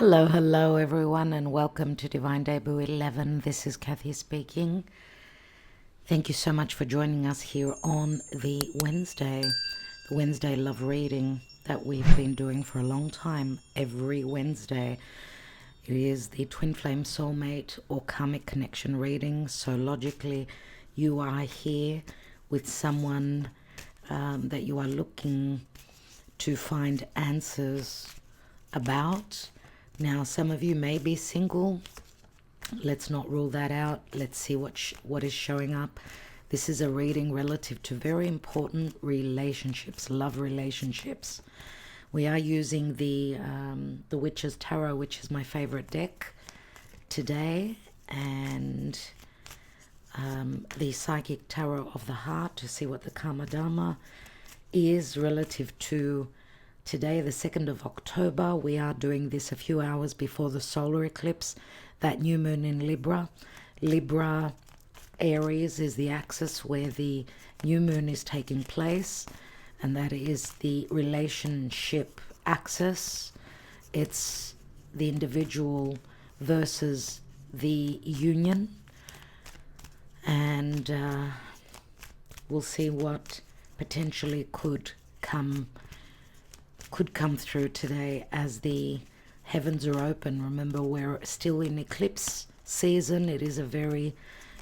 Hello everyone, and welcome to Divine Debut 11. This is Kathy speaking. Thank you so much for joining us here on the Wednesday love reading that we've been doing for a long time, every Wednesday. It is the Twin Flame Soulmate or Karmic Connection reading. So logically, you are here with someone that you are looking to find answers about. Now, some of you may be single. Let's not rule that out. Let's see what is showing up. This is a reading relative to very important relationships, love relationships. We are using the Witch's Tarot, which is my favorite deck today, and the Psychic Tarot of the Heart to see what the Karma Dharma is relative to today, the 2nd of October. We are doing this a few hours before the solar eclipse, that new moon in Libra. Libra, Aries is the axis where the new moon is taking place, and that is the relationship axis. It's the individual versus the union, and we'll see what potentially could come through today as the heavens are open. Remember, we're still in eclipse season. It is a very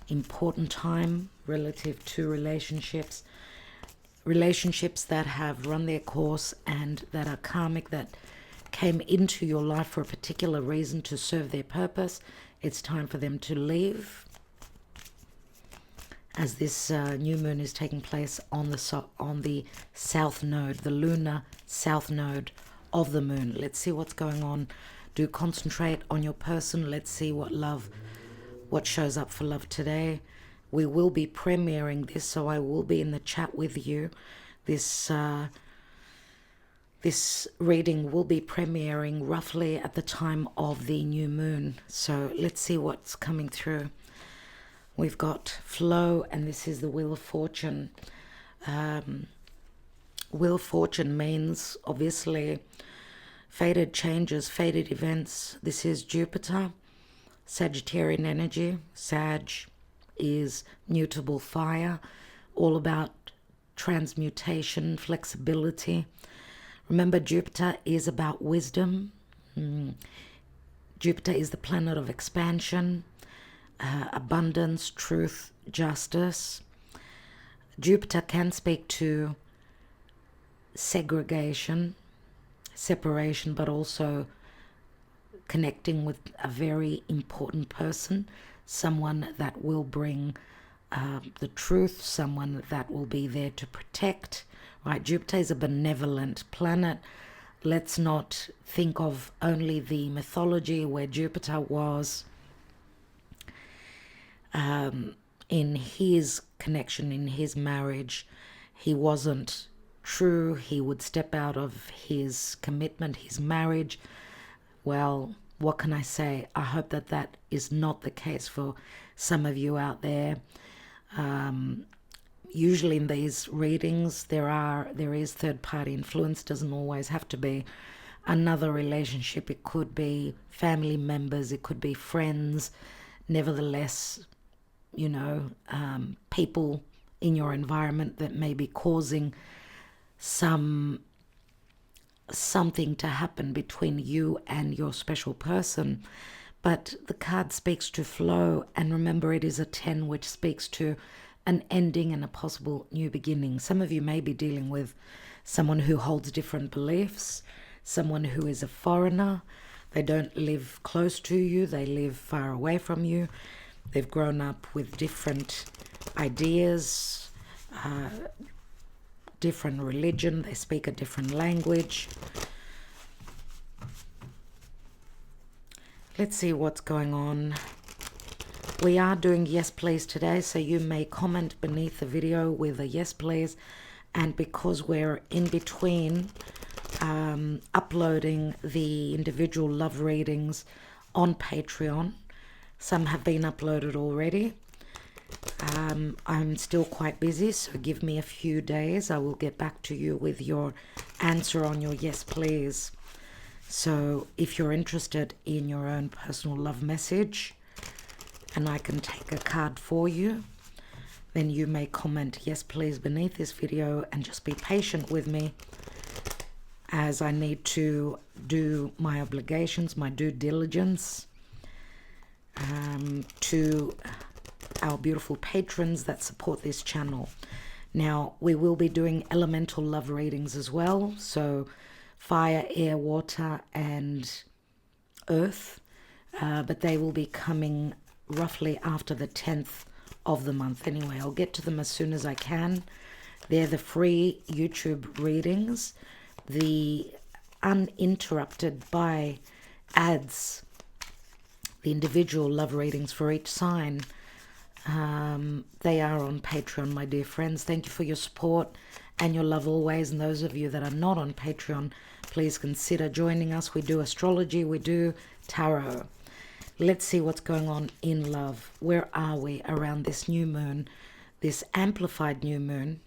important time relative to relationships that have run their course and that are karmic, that came into your life for a particular reason to serve their purpose. It's time for them to leave, as this new moon is taking place on the south node, the lunar south node of the moon. Let's see what's going on. Do concentrate on your person. Let's see what shows up for love today. We will be premiering this, so I will be in the chat with you. This reading will be premiering roughly at the time of the new moon. So let's see what's coming through. We've got flow, and this is the Wheel of Fortune. Wheel of Fortune means, obviously, fated changes, fated events. This is Jupiter, Sagittarian energy. Sag is mutable fire, all about transmutation, flexibility. Remember, Jupiter is about wisdom. Jupiter is the planet of expansion, abundance, truth, justice. Jupiter can speak to segregation, separation, but also connecting with a very important person, someone that will bring the truth, someone that will be there to protect, right? Jupiter is a benevolent planet. Let's not think of only the mythology where Jupiter was in his connection, in his marriage. He wasn't true. He would step out of his commitment, his marriage. Well, what can I say? I hope that that is not the case for some of you out there. Usually in these readings, there is third-party influence. Doesn't always have to be another relationship. It could be family members. It could be friends. Nevertheless, people in your environment that may be causing something to happen between you and your special person. But the card speaks to flow, and remember, it is a 10, which speaks to an ending and a possible new beginning. Some of you may be dealing with someone who holds different beliefs, someone who is a foreigner. They don't live close to you, they live far away from you. They've grown up with different ideas, different religion, they speak a different language. Let's see what's going on. We are doing yes please today, so you may comment beneath the video with a yes please. And because we're in between uploading the individual love readings on Patreon, some have been uploaded already. I'm still quite busy, so give me a few days. I will get back to you with your answer on your yes please. So if you're interested in your own personal love message and I can take a card for you, then you may comment yes please beneath this video and just be patient with me as I need to do my obligations, my due diligence to our beautiful patrons that support this channel. Now, we will be doing elemental love readings as well. So fire, air, water, and earth. But they will be coming roughly after the 10th of the month. Anyway, I'll get to them as soon as I can. They're the free YouTube readings. The uninterrupted by ads. The individual love readings for each sign. They are on Patreon, my dear friends. Thank you for your support and your love always. And those of you that are not on Patreon, please consider joining us. We do astrology, we do tarot. Let's see what's going on in love. Where are we around this new moon, this amplified new moon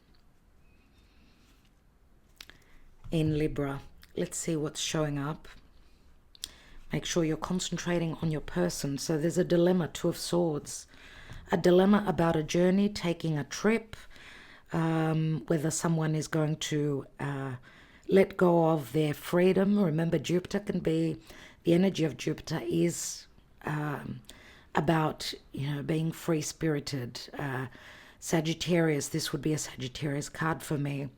in Libra? Let's see what's showing up. Make sure you're concentrating on your person. So there's a dilemma, Two of Swords. A dilemma about a journey, taking a trip, whether someone is going to let go of their freedom. Remember, Jupiter can be, the energy of Jupiter is about, being free-spirited. Sagittarius, this would be a Sagittarius card for me.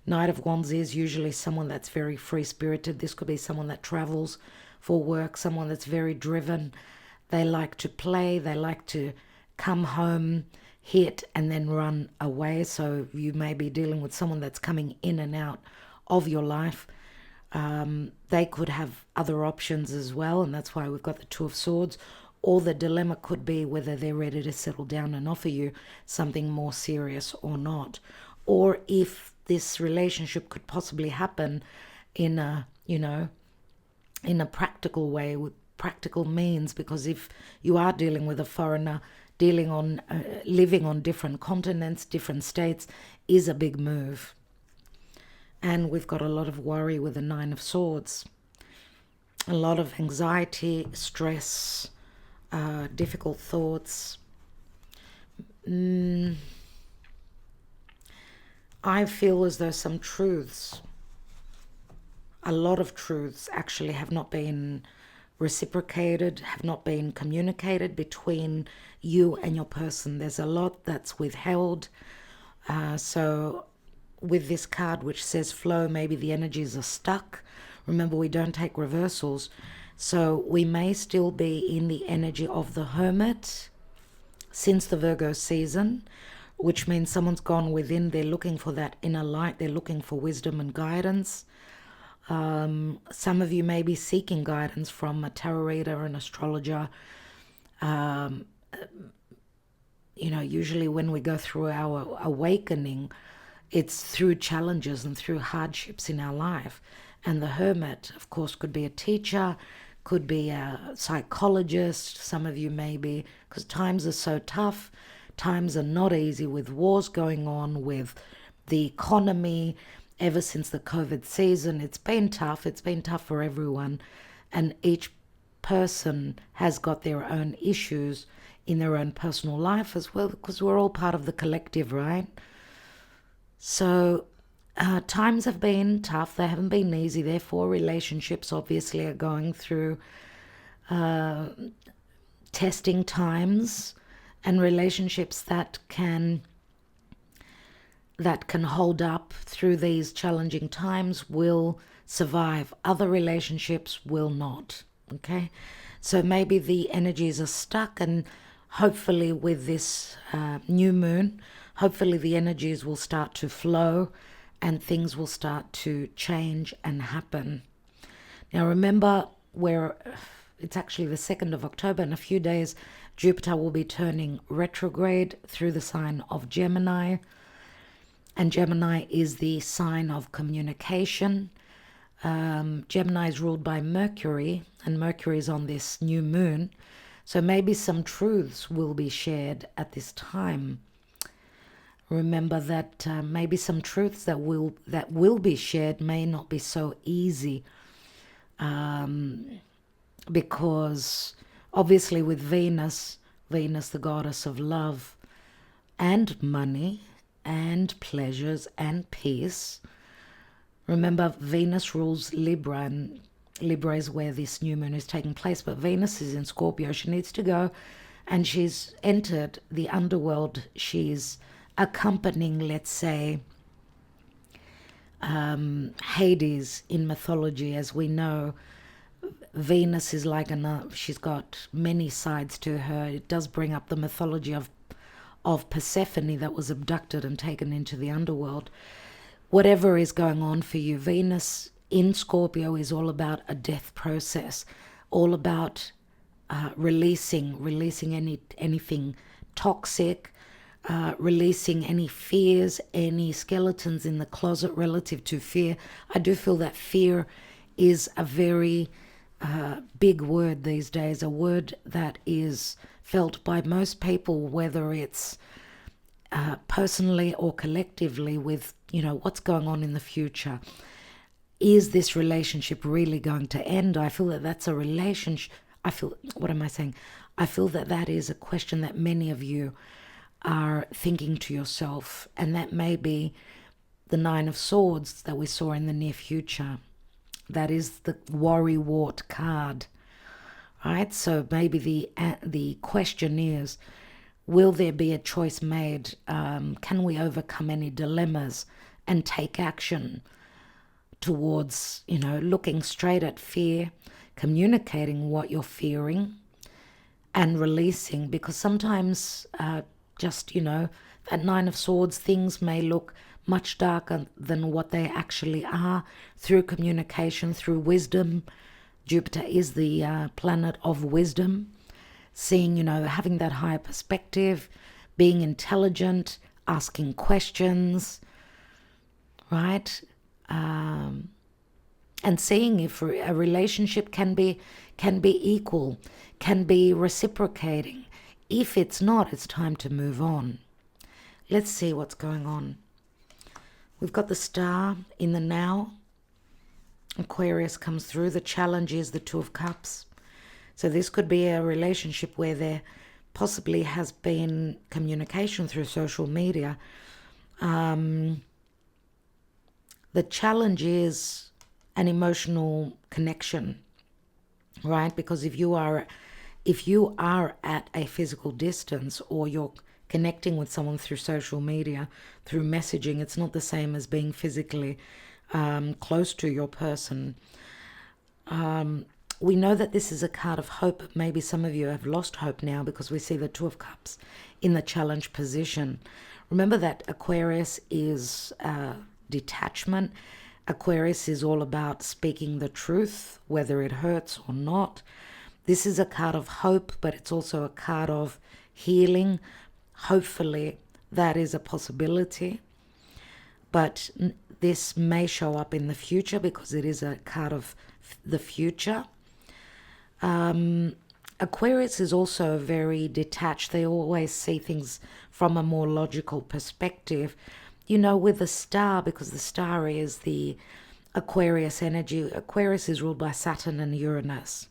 Knight of Wands is usually someone that's very free-spirited. This could be someone that travels for work, someone that's very driven. They like to play, they like to come home, hit, and then run away. So you may be dealing with someone that's coming in and out of your life. They could have other options as well, and that's why we've got the Two of Swords. Or the dilemma could be whether they're ready to settle down and offer you something more serious or not. Or if this relationship could possibly happen in a, in a practical way, with practical means, because if you are dealing with a foreigner, living on different continents, different states, is a big move. And we've got a lot of worry with the Nine of Swords. A lot of anxiety, stress, difficult thoughts. I feel as though some truths, a lot of truths actually have not been reciprocated, have not been communicated between you and your person. There's a lot that's withheld. So with this card which says flow, maybe the energies are stuck. Remember, we don't take reversals. So we may still be in the energy of the Hermit since the Virgo season, which means someone's gone within. They're looking for that inner light. They're looking for wisdom and guidance. Some of you may be seeking guidance from a tarot reader, an astrologer. Usually when we go through our awakening, it's through challenges and through hardships in our life. And the Hermit, of course, could be a teacher, could be a psychologist. Some of you may be, because times are so tough. Times are not easy with wars going on, with the economy. Ever since the COVID season, it's been tough. It's been tough for everyone. And each person has got their own issues in their own personal life as well, because we're all part of the collective, right? So times have been tough. They haven't been easy. Therefore, relationships obviously are going through testing times, and relationships that can hold up through these challenging times will survive. Other relationships will not. Okay, so maybe the energies are stuck, and hopefully with this new moon, hopefully the energies will start to flow and things will start to change and happen. Now remember, it's actually the 2nd of October. In a few days, Jupiter will be turning retrograde through the sign of Gemini. And Gemini is the sign of communication. Gemini is ruled by Mercury, and Mercury is on this new moon. So maybe some truths will be shared at this time. Remember that maybe some truths that will be shared may not be so easy because obviously with Venus, the goddess of love and money and pleasures and peace. Remember, Venus rules Libra, and Libra is where this new moon is taking place, but Venus is in Scorpio. She needs to go, and she's entered the underworld. She's accompanying, let's say, Hades in mythology. As we know, Venus is like she's got many sides to her. It does bring up the mythology of Persephone that was abducted and taken into the underworld. Whatever is going on for you, Venus in Scorpio is all about a death process, all about releasing anything toxic, releasing any fears, any skeletons in the closet relative to fear. I do feel that fear is a very big word these days, a word that is felt by most people, whether it's personally or collectively, with, what's going on in the future. Is this relationship really going to end? I feel that that's a relationship. I feel that that is a question that many of you are thinking to yourself, and that may be the Nine of Swords that we saw in the near future. That is the worrywart card, right? So maybe the question is, will there be a choice made? Can we overcome any dilemmas and take action towards, looking straight at fear, communicating what you're fearing, and releasing? Because sometimes that Nine of Swords, things may look much darker than what they actually are. Through communication, through wisdom. Jupiter is the planet of wisdom. Seeing, having that higher perspective, being intelligent, asking questions, right? And seeing if a relationship can be equal, can be reciprocating. If it's not, it's time to move on. Let's see what's going on. We've got the star in the now. Aquarius comes through. The challenge is the Two of Cups. So this could be a relationship where there possibly has been communication through social media. The challenge is an emotional connection, right? Because if you are at a physical distance, or you're connecting with someone through social media, through messaging, it's not the same as being physically close to your person. We know that this is a card of hope, but maybe some of you have lost hope now, because we see the Two of Cups in the challenge position. Remember that Aquarius is detachment. Aquarius is all about speaking the truth, whether it hurts or not. This is a card of hope, but it's also a card of healing. Hopefully that is a possibility, but this may show up in the future because it is a card of the future. Aquarius is also very detached. They always see things from a more logical perspective. With the star, because the star is the Aquarius energy. Aquarius is ruled by Saturn and Uranus.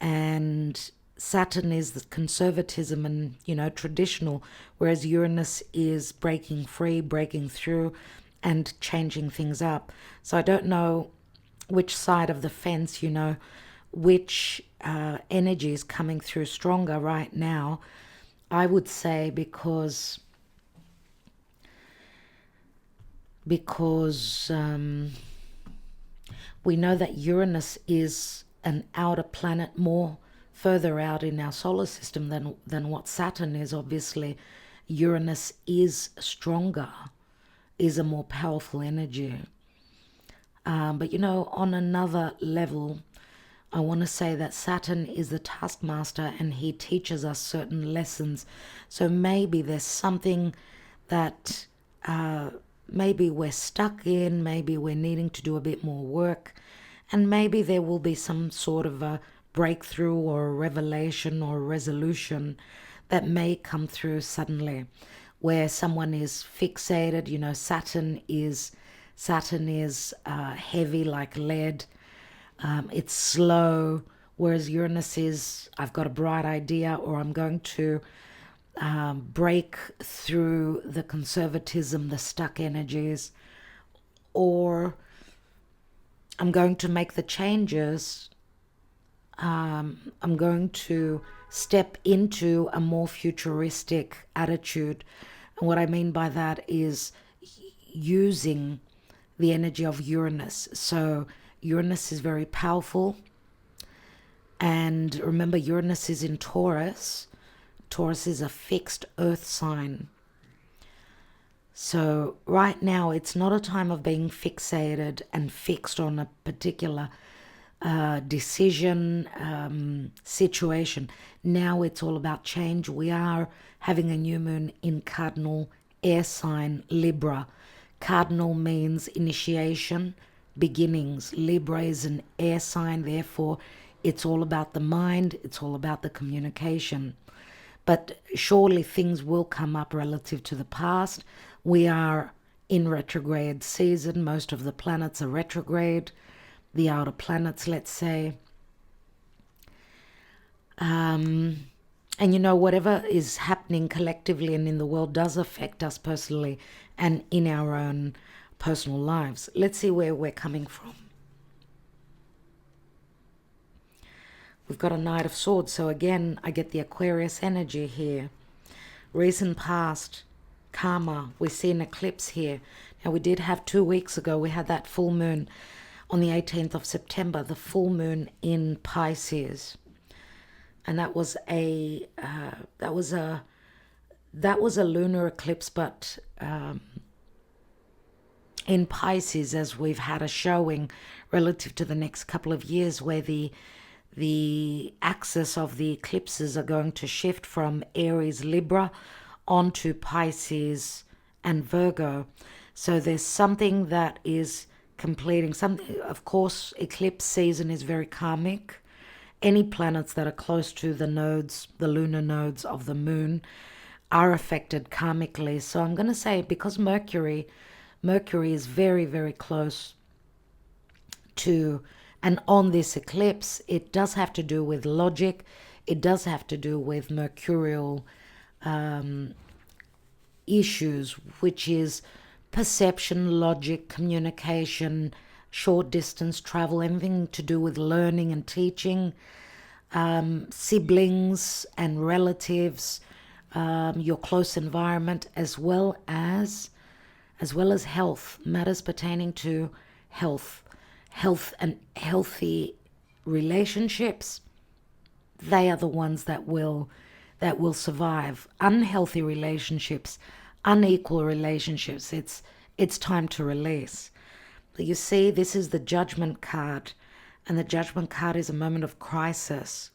And Saturn is the conservatism and, traditional, whereas Uranus is breaking free, breaking through, and changing things up. So I don't know which side of the fence, which energy is coming through stronger right now. I would say because we know that Uranus is an outer planet, more further out in our solar system than what Saturn is. Obviously, Uranus is stronger, is a more powerful energy. But on another level, I want to say that Saturn is the taskmaster, and he teaches us certain lessons. So maybe there's something that maybe we're stuck in, maybe we're needing to do a bit more work, and maybe there will be some sort of a breakthrough or a revelation or a resolution that may come through suddenly, where someone is fixated. Saturn is heavy like lead. It's slow, whereas Uranus is, I've got a bright idea, or I'm going to break through the conservatism, the stuck energies, or I'm going to make the changes. I'm going to step into a more futuristic attitude. And what I mean by that is using the energy of Uranus. So Uranus is very powerful. And remember, Uranus is in Taurus. Taurus is a fixed earth sign. So right now, it's not a time of being fixated and fixed on a particular decision, situation. Now it's all about change. We are having a new moon in cardinal air sign Libra. Cardinal means initiation, beginnings. Libra is an air sign, therefore it's all about the mind, it's all about the communication. But surely things will come up relative to the past. We are in retrograde season. Most of the planets are retrograde, the outer planets, let's say. And whatever is happening collectively and in the world does affect us personally and in our own personal lives. Let's see where we're coming from. We've got a Knight of Swords, so again, I get the Aquarius energy here. Recent past, karma, we see an eclipse here. Now, we did have 2 weeks ago, we had that full moon on the 18th of September, the full moon in Pisces. And that was a lunar eclipse, but in Pisces, as we've had a showing relative to the next couple of years, where the axis of the eclipses are going to shift from Aries, Libra onto Pisces and Virgo. So there's something that is completing something. Of course, eclipse season is very karmic. Any planets that are close to the nodes, the lunar nodes of the moon, are affected karmically. So I'm going to say, because Mercury is very, very close to, and on this eclipse, it does have to do with logic. It does have to do with mercurial issues, which is perception, logic, communication, short distance travel, anything to do with learning and teaching, siblings and relatives, your close environment, as well as health, matters pertaining to health and healthy relationships. They are the ones that will survive. Unhealthy relationships, unequal relationships, it's time to release. But you see, this is the Judgment card, and the Judgment card is a moment of crisis.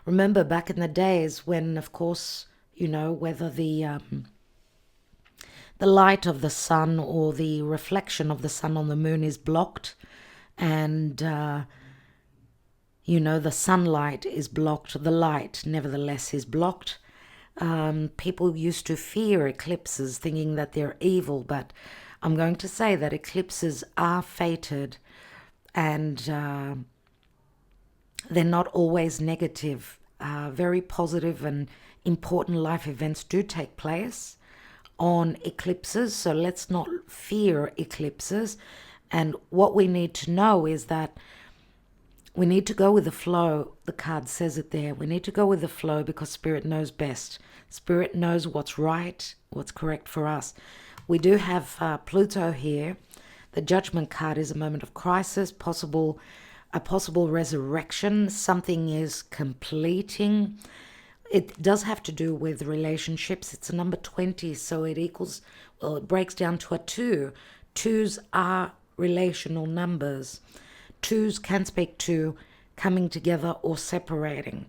Remember back in the days when, of course, whether the light of the sun or the reflection of the sun on the moon is blocked, and the sunlight is blocked, the light nevertheless is blocked. People used to fear eclipses, thinking that they're evil, but I'm going to say that eclipses are fated, and they're not always negative. Very positive and important life events do take place on eclipses, so let's not fear eclipses. And what we need to know is that we need to go with the flow. The card says it there. We need to go with the flow because Spirit knows best. Spirit knows what's right, what's correct for us. We do have Pluto here. The Judgment card is a moment of crisis, a possible resurrection. Something is completing. It does have to do with relationships. It's a number 20, so it breaks down to a 2. 2s are relational numbers. 2s can speak to coming together or separating.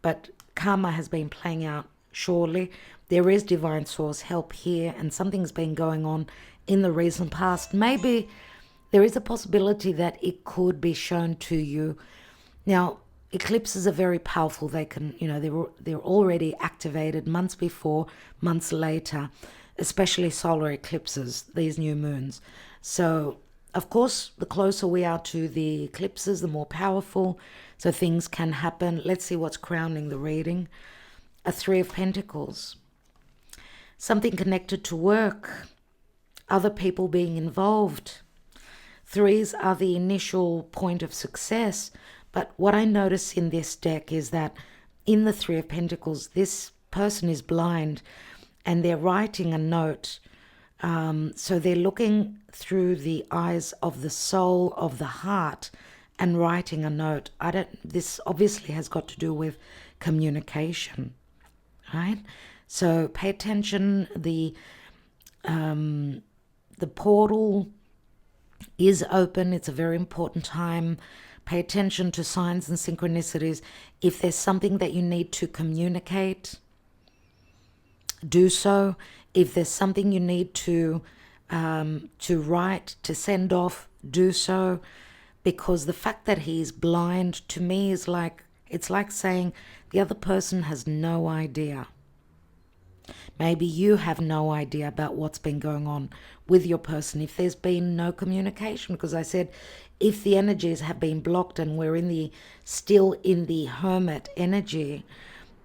But karma has been playing out surely. There is divine source help here, and something's been going on in the recent past. Maybe there is a possibility that it could be shown to you. Now, eclipses are very powerful. They can, they're already activated months before, months later, especially solar eclipses, these new moons. So Of course, the closer we are to the eclipses, the more powerful. So things can happen. Let's see what's crowning the reading. A Three of Pentacles. Something connected to work. Other people being involved. Threes are the initial point of success. But what I notice in this deck is that in the Three of Pentacles, this person is blind and they're writing a note. So they're looking through the eyes of the soul, of the heart, and writing a note. This obviously has got to do with communication, right? So pay attention. The portal is open. It's a very important time. Pay attention to signs and synchronicities. If there's something that you need to communicate, do so. If there's something you need to write, to send off, do so. Because the fact that he's blind to me is like, it's like saying the other person has no idea. Maybe you have no idea about what's been going on with your person if there's been no communication. Because I said, if the energies have been blocked and we're still in the hermit energy,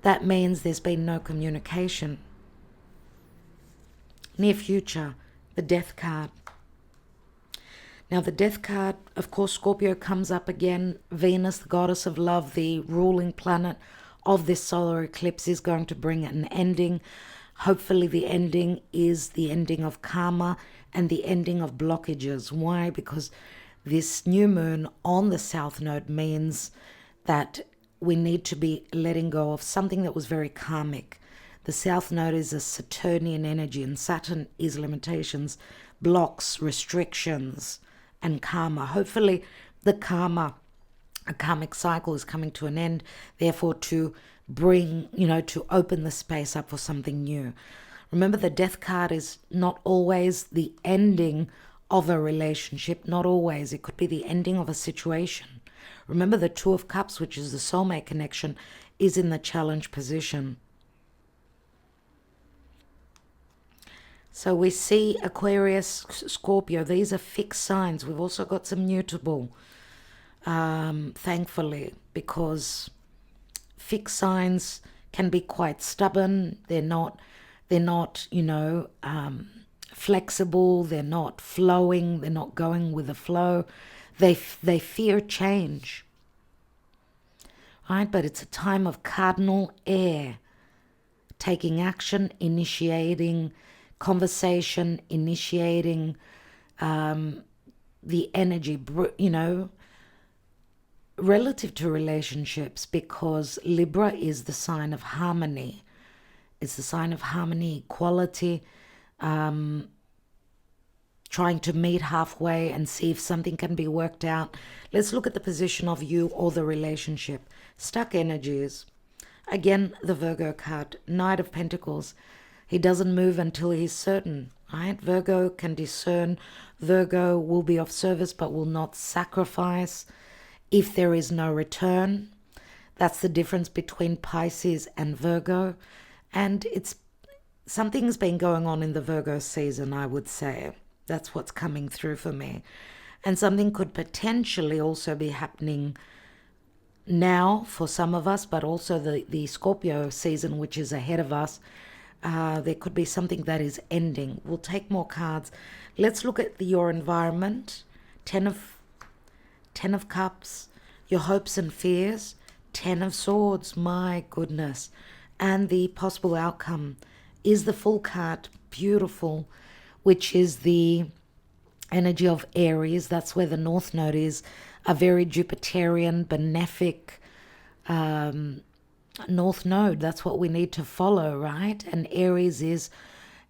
that means there's been no communication. Near future, the Death card. Now the Death card, of course, Scorpio comes up again. Venus, the goddess of love, the ruling planet of this solar eclipse, is going to bring an ending. Hopefully the ending is the ending of karma and the ending of blockages. Why? Because this new moon on the south node means that we need to be letting go of something that was very karmic. The south node is a Saturnian energy, and Saturn is limitations, blocks, restrictions, and karma. Hopefully a karmic cycle is coming to an end, therefore to bring, to open the space up for something new. Remember, the Death card is not always the ending of a relationship, not always. It could be the ending of a situation. Remember, the Two of Cups, which is the soulmate connection, is in the challenge position. So we see Aquarius, Scorpio. These are fixed signs. We've also got some mutable, thankfully, because fixed signs can be quite stubborn. They're not, flexible. They're not flowing. They're not going with the flow. They fear change, right? But it's a time of cardinal air, taking action, initiating conversation, initiating the energy, relative to relationships, because Libra is the sign of harmony. It's the sign of harmony, equality, trying to meet halfway and see if something can be worked out. Let's look at the position of you or the relationship. Stuck energies. Again, the Virgo card, Knight of Pentacles. He doesn't move until he's certain, right? Virgo can discern. Virgo will be of service but will not sacrifice if there is no return. That's the difference between Pisces and Virgo. And something's been going on in the Virgo season, I would say. That's what's coming through for me. And something could potentially also be happening now for some of us, but also the Scorpio season, which is ahead of us. There could be something that is ending. We'll take more cards. Let's look at your environment. Ten of Cups, your hopes and fears. 10 of Swords, my goodness. And the possible outcome is the Fool card, beautiful, which is the energy of Aries. That's where the North Node is, a very Jupiterian, benefic North Node. That's what we need to follow, right? And Aries is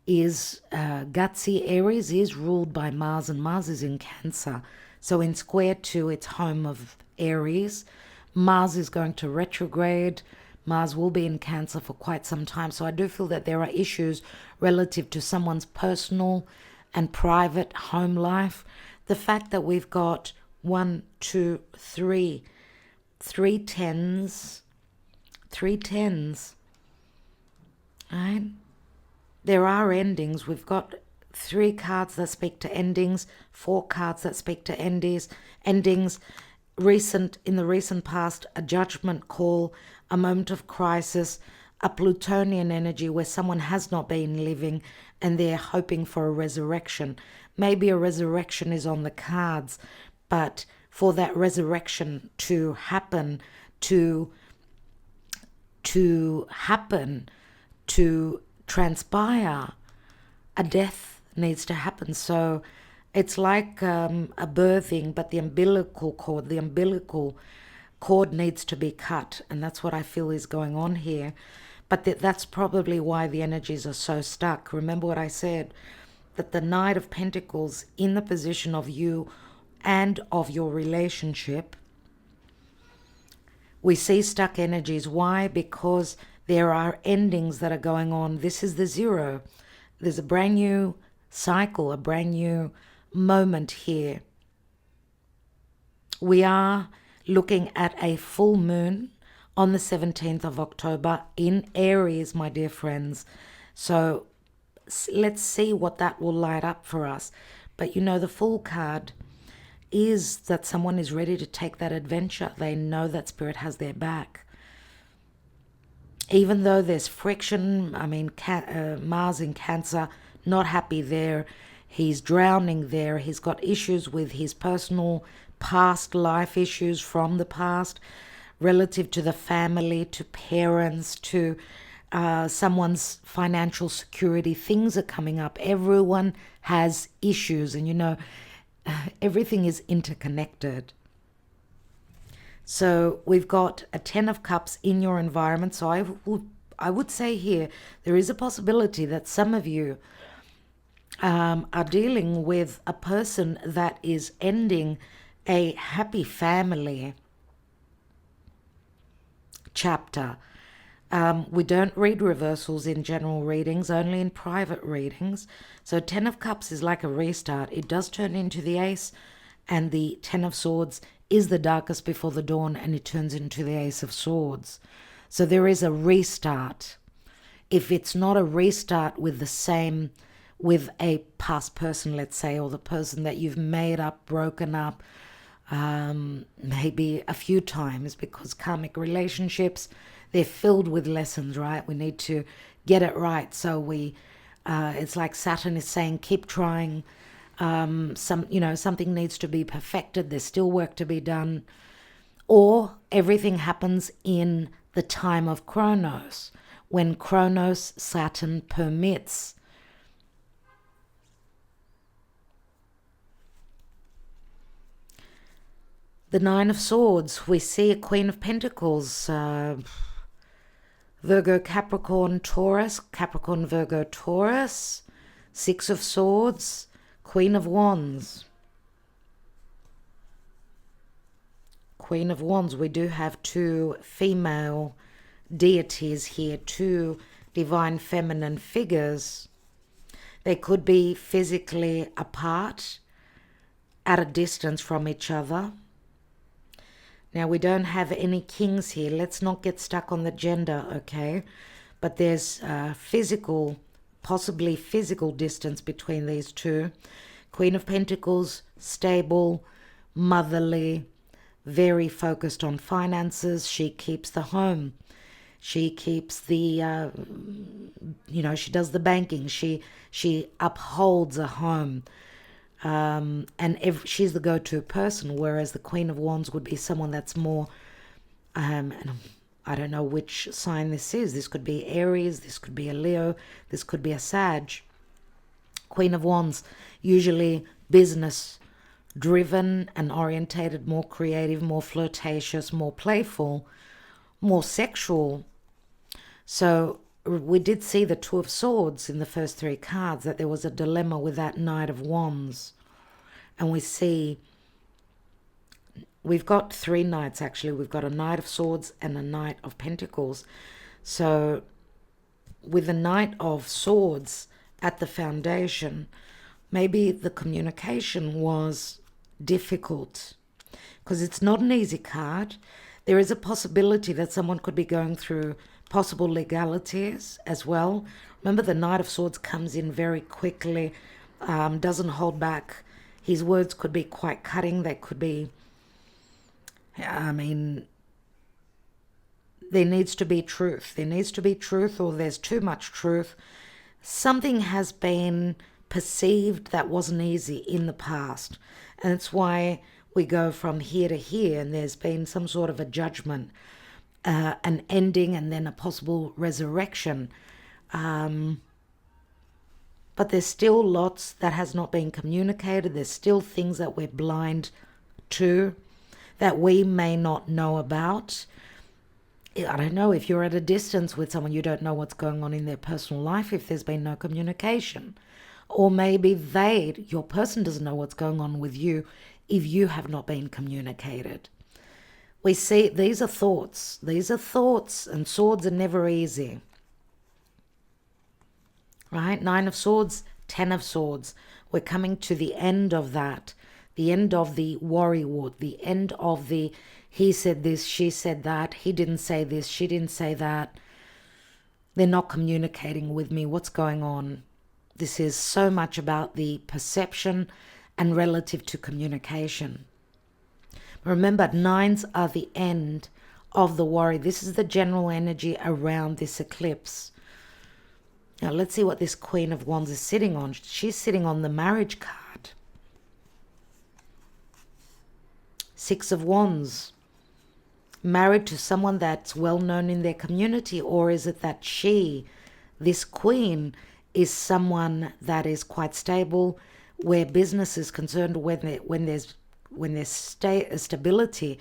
gutsy. Aries is ruled by Mars, and Mars is in Cancer. So in square to its home of Aries, Mars is going to retrograde. Mars will be in Cancer for quite some time. So I do feel that there are issues relative to someone's personal and private home life. The fact that we've got 1, 2, 3 tens, right? There are endings. We've got 3 cards that speak to endings, 4 cards that speak to endings, in the recent past, a judgment call, a moment of crisis, a Plutonian energy where someone has not been living and they're hoping for a resurrection. Maybe a resurrection is on the cards, but for that resurrection to happen, to transpire, a death needs to happen. So it's like a birthing, but the umbilical cord needs to be cut, and that's what I feel is going on here. But that's probably why the energies are so stuck. Remember what I said, that the Knight of Pentacles in the position of you and of your relationship, we see stuck energies. Why? Because there are endings that are going on. This is the 0. There's a brand new cycle, a brand new moment here. We are looking at a full moon on the 17th of October in Aries, my dear friends. So let's see what that will light up for us. But you know, the Fool card is that someone is ready to take that adventure. They know that Spirit has their back. Even though there's friction, I mean, Mars in Cancer, not happy there. He's drowning there. He's got issues with his personal past life issues from the past, relative to the family, to parents, to someone's financial security. Things are coming up. Everyone has issues, and you know, everything is interconnected. So we've got a 10 of Cups in your environment. So I would say here, there is a possibility that some of you are dealing with a person that is ending a happy family chapter. We don't read reversals in general readings, only in private readings. So 10 of Cups is like a restart. It does turn into the Ace, and the 10 of Swords is the darkest before the dawn, and it turns into the Ace of Swords. So there is a restart. If it's not a restart with a past person, let's say, or the person that you've made up, broken up, maybe a few times, because karmic relationships, they're filled with lessons, right? We need to get it right. So it's like Saturn is saying, keep trying. Something needs to be perfected. There's still work to be done. Or everything happens in the time of Chronos, when Chronos, Saturn permits. The 9 of Swords, we see a Queen of Pentacles, Virgo, Capricorn, Taurus, Capricorn, Virgo, Taurus, 6 of Swords, Queen of Wands. Queen of Wands, we do have 2 female deities here, 2 divine feminine figures. They could be physically apart, at a distance from each other. Now, we don't have any kings here. Let's not get stuck on the gender, okay? But there's possibly physical distance between these 2. Queen of Pentacles, stable, motherly, very focused on finances. She keeps the home. She keeps the, she does the banking. She upholds a home. And she's the go-to person, whereas the Queen of Wands would be someone that's more, and I don't know which sign this is. This could be Aries, this could be a Leo, this could be a Sag. Queen of Wands, usually business driven and orientated, more creative, more flirtatious, more playful, more sexual. So we did see the 2 of Swords in the first 3 cards, that there was a dilemma with that Knight of Wands. And we see, we've got 3 knights actually. We've got a Knight of Swords and a Knight of Pentacles. So with the Knight of Swords at the foundation, maybe the communication was difficult, because it's not an easy card. There is a possibility that someone could be going through possible legalities as well. Remember, the Knight of Swords comes in very quickly, doesn't hold back. His words could be quite cutting. They could be, I mean, there needs to be truth. There needs to be truth, or there's too much truth. Something has been perceived that wasn't easy in the past. And it's why we go from here to here, and there's been some sort of a judgment, an ending, and then a possible resurrection. But there's still lots that has not been communicated. There's still things that we're blind to, that we may not know about. I don't know, if you're at a distance with someone, you don't know what's going on in their personal life if there's been no communication. Or maybe your person doesn't know what's going on with you if you have not been communicated. We see these are thoughts. These are thoughts, and swords are never easy. Right? 9 of Swords, 10 of Swords. We're coming to the end of that. The end of the worrywart. The end of the he said this, she said that. He didn't say this, she didn't say that. They're not communicating with me. What's going on? This is so much about the perception and relative to communication. Remember, 9s are the end of the worry. This is the general energy around this eclipse. Now, let's see what this Queen of Wands is sitting on. She's sitting on the marriage card. 6 of Wands. Married to someone that's well known in their community, or is it that this Queen, is someone that is quite stable, where business is concerned, when there's stability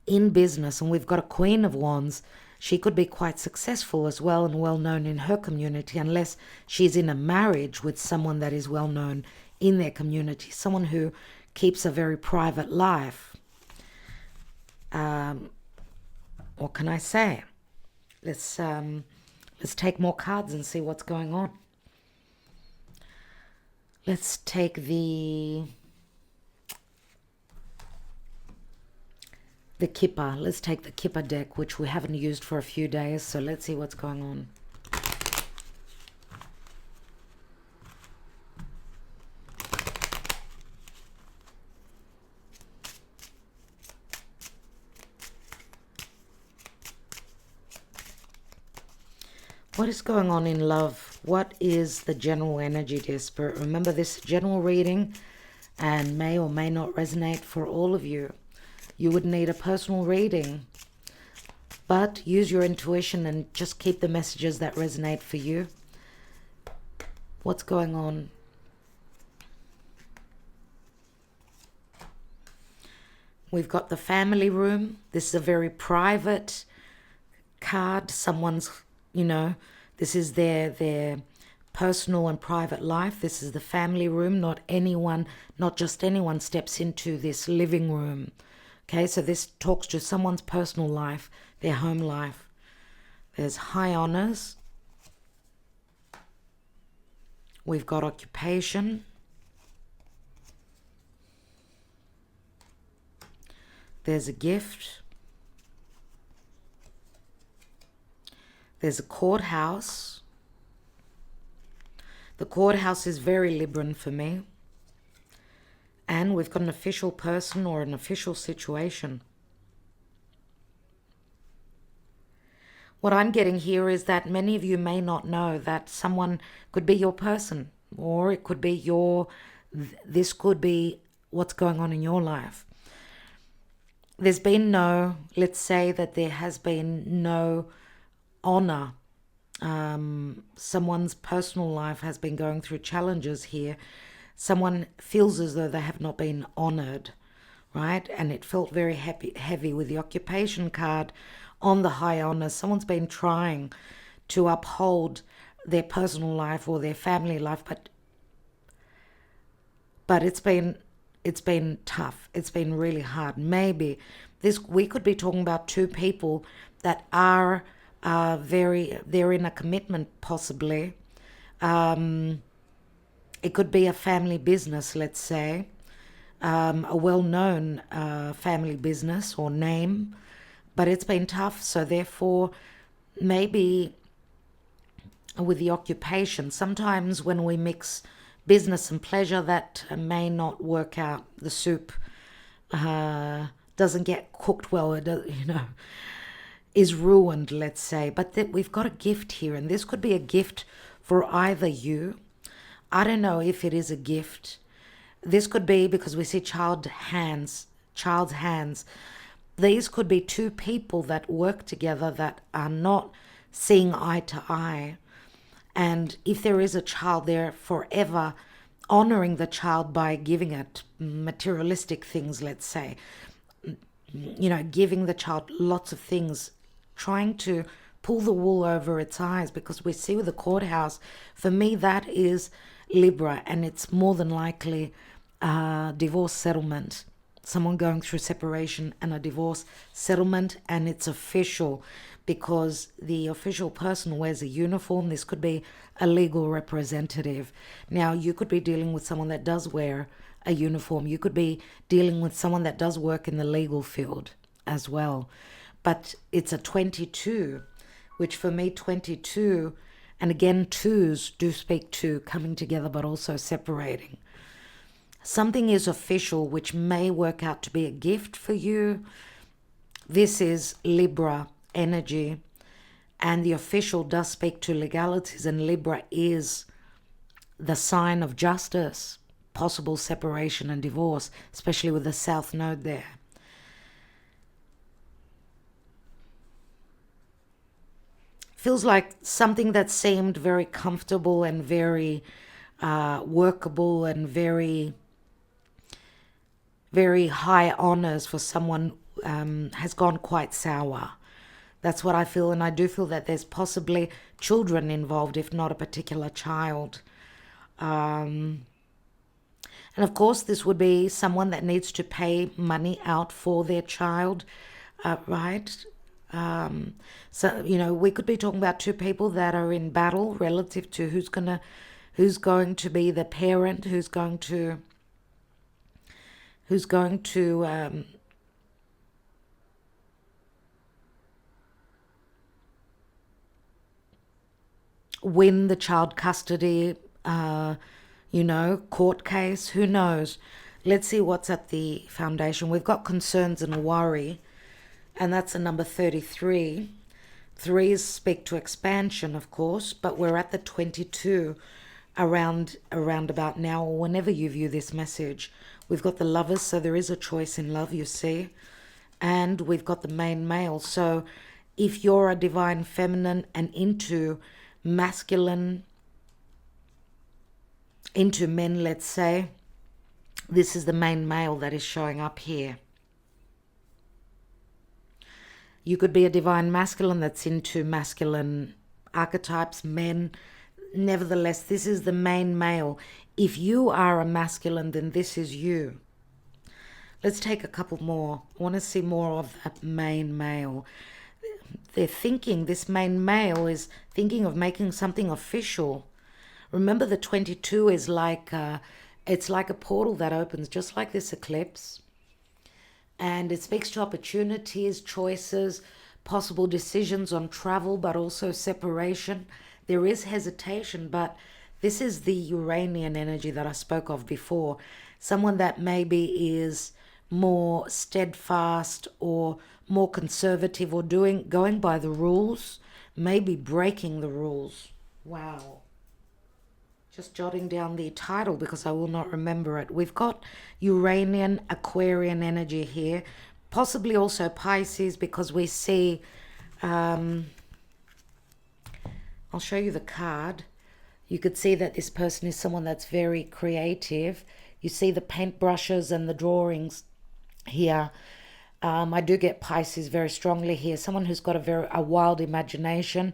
in business, and we've got a Queen of Wands. She could be quite successful as well and well known in her community, unless she's in a marriage with someone that is well known in their community, someone who keeps a very private life. What can I say? Let's take more cards and see what's going on. Let's take the Kipper. Let's take the Kipper deck, which we haven't used for a few days. So let's see what's going on. What is going on in love? What is the general energy, dear Spirit? Remember, this general reading and may or may not resonate for all of you. You would need a personal reading, but use your intuition and just keep the messages that resonate for you. What's going on? We've got the family room. This is a very private card. Someone's, this is their personal and private life. This is the family room. Not just anyone steps into this living room. Okay, so this talks to someone's personal life, their home life. There's high honors. We've got occupation. There's a gift. There's a courthouse. The courthouse is very Libran for me. And we've got an official person or an official situation. What I'm getting here is that many of you may not know that someone could be your person, or it could be this could be what's going on in your life. There's been let's say that there has been no honor. Someone's personal life has been going through challenges here. Someone feels as though they have not been honored, right? And it felt very heavy with the occupation card on the high honor. Someone's been trying to uphold their personal life or their family life, but it's been tough. It's been really hard. Maybe we could be talking about two people that are they're in a commitment, possibly. It could be a family business, let's say, a well-known family business or name, but it's been tough. So therefore, maybe with the occupation, sometimes when we mix business and pleasure that may not work out. The soup doesn't get cooked well, it does, is ruined, let's say. But we've got a gift here, and this could be a gift for either you. I don't know if it is a gift. This could be because we see child's hands. These could be two people that work together that are not seeing eye to eye. And if there is a child, they're forever honoring the child by giving it materialistic things, let's say. Giving the child lots of things, trying to pull the wool over its eyes, because we see with the courthouse, for me, that is Libra, and it's more than likely divorce settlement. Someone going through separation and a divorce settlement, and it's official because the official person wears a uniform. This could be a legal representative. Now, you could be dealing with someone that does wear a uniform. You could be dealing with someone that does work in the legal field as well. But it's a 22, which for me, 22, and again, twos do speak to coming together but also separating. Something is official, which may work out to be a gift for you. This is Libra energy, and the official does speak to legalities, and Libra is the sign of justice, possible separation and divorce, especially with the South Node there. Feels like something that seemed very comfortable and very workable and very, very high honors for someone has gone quite sour. That's what I feel, and I do feel that there's possibly children involved, if not a particular child. And of course, this would be someone that needs to pay money out for their child, right? So, we could be talking about two people that are in battle relative to who's going to be the parent, who's going to win the child custody, court case, who knows? Let's see what's at the foundation. We've got concerns and worry, and that's a number 33. Threes speak to expansion, of course, but we're at the 22 around about now, or whenever you view this message. We've got the Lovers, so there is a choice in love, you see. And we've got the main male. So if you're a divine feminine and into masculine, into men, let's say, this is the main male that is showing up here. You could be a divine masculine that's into masculine archetypes, men. Nevertheless, this is the main male. If you are a masculine, then this is you. Let's take a couple more. I want to see more of that main male. This main male is thinking of making something official. Remember, the 22 is it's like a portal that opens, just like this eclipse. And it speaks to opportunities, choices, possible decisions on travel, but also separation. There is hesitation, but this is the Uranian energy that I spoke of before. Someone that maybe is more steadfast or more conservative or going by the rules, maybe breaking the rules. Wow. Just jotting down the title because I will not remember it. We've got Uranian, Aquarian energy here. Possibly also Pisces, because we see... I'll show you the card. You could see that this person is someone that's very creative. You see the paintbrushes and the drawings here. I do get Pisces very strongly here. Someone who's got a wild imagination.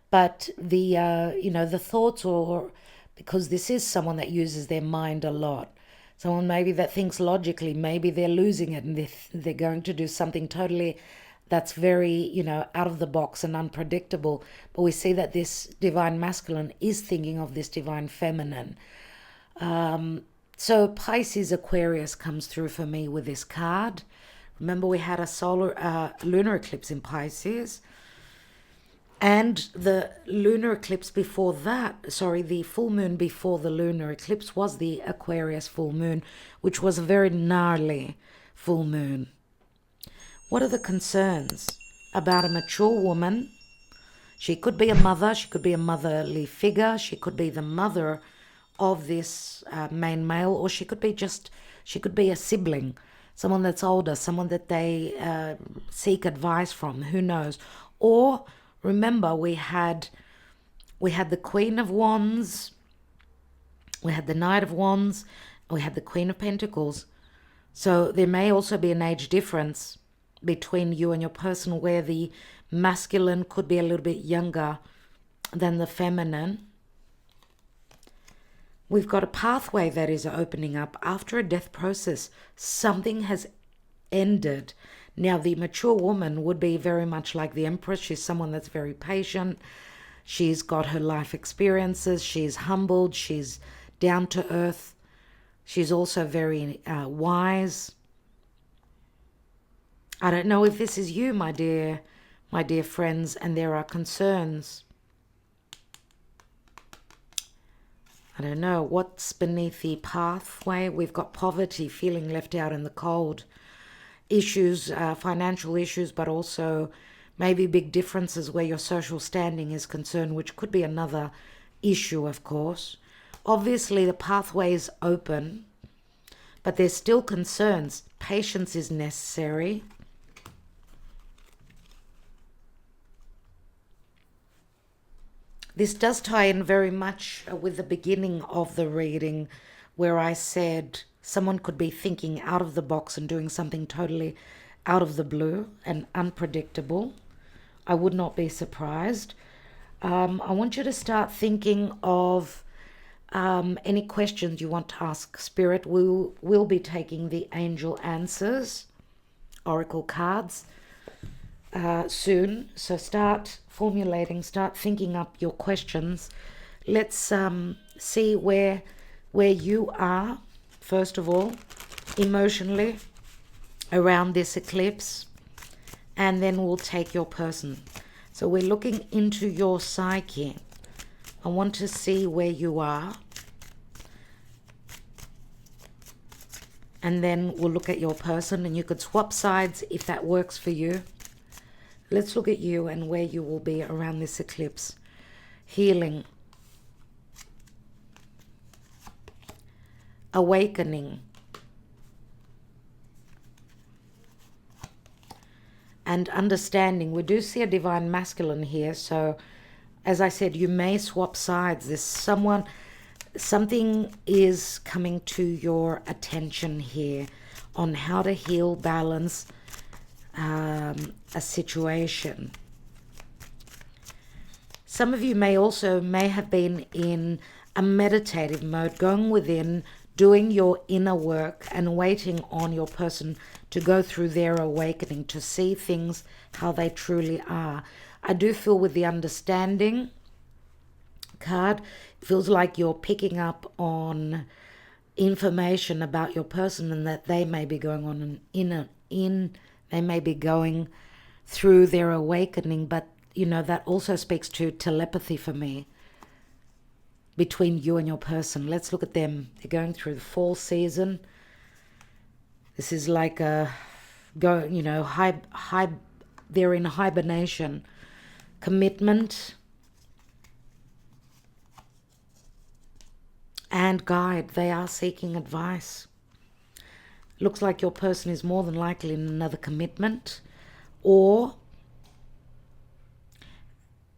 But the thoughts, or because this is someone that uses their mind a lot. Someone maybe that thinks logically, maybe they're losing it and they're going to do something totally that's very, out of the box and unpredictable. But we see that this divine masculine is thinking of this divine feminine. So Pisces Aquarius comes through for me with this card. Remember, we had a lunar eclipse in Pisces. And the lunar eclipse before that, sorry, the full moon before the lunar eclipse was the Aquarius full moon, which was a very gnarly full moon. What are the concerns about a mature woman? She could be a mother, she could be a motherly figure, she could be the mother of this main male, or she could be a sibling, someone that's older, someone that they seek advice from, who knows. Or remember, we had the Queen of Wands, we had the Knight of Wands, we had the Queen of Pentacles. So there may also be an age difference between you and your person, where the masculine could be a little bit younger than the feminine. We've got a pathway that is opening up after a death process. Something has ended. Now, the mature woman would be very much like the Empress. She's someone that's very patient. She's got her life experiences. She's humbled. She's down to earth. She's also very wise. I don't know if this is you, my dear friends, and there are concerns. I don't know what's beneath the pathway. We've got poverty, feeling left out in the cold. Issues, financial issues, but also maybe big differences where your social standing is concerned, which could be another issue, of course. Obviously, the pathway is open, but there's still concerns. Patience is necessary. This does tie in very much with the beginning of the reading, where I said someone could be thinking out of the box and doing something totally out of the blue and unpredictable. I would not be surprised. I want you to start thinking of any questions you want to ask Spirit. We'll be taking the angel answers, oracle cards, soon. So start formulating, start thinking up your questions. Let's see where you are, first of all, emotionally around this eclipse, and then we'll take your person. So we're looking into your psyche. I want to see where you are, and then we'll look at your person, and you could swap sides if that works for you. Let's look at you and where you will be around this eclipse. Healing. Awakening. And understanding. We do see a divine masculine here. So, as I said, you may swap sides. There's something is coming to your attention here on how to heal, balance a situation. Some of you may have been in a meditative mode, going within, doing your inner work and waiting on your person to go through their awakening, to see things how they truly are. I do feel with the understanding card, it feels like you're picking up on information about your person, and that they may be going on they may be going through their awakening. But you know, that also speaks to telepathy for me between you and your person. Let's look at them. They're going through the fall season. This is like they're in hibernation. Commitment and guide. They are seeking advice. Looks like your person is more than likely in another commitment, or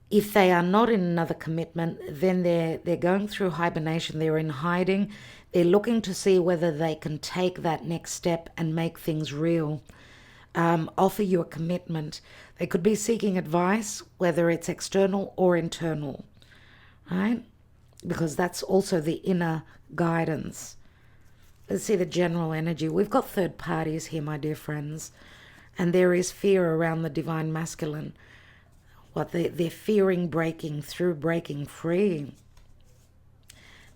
if they are not in another commitment, then they're going through hibernation. They're in hiding. They're looking to see whether they can take that next step and make things real. Offer you a commitment. They could be seeking advice, whether it's external or internal, right? Because that's also the inner guidance. Let's see the general energy. We've got third parties here, my dear friends, and there is fear around the divine masculine. What they're fearing breaking through, breaking free.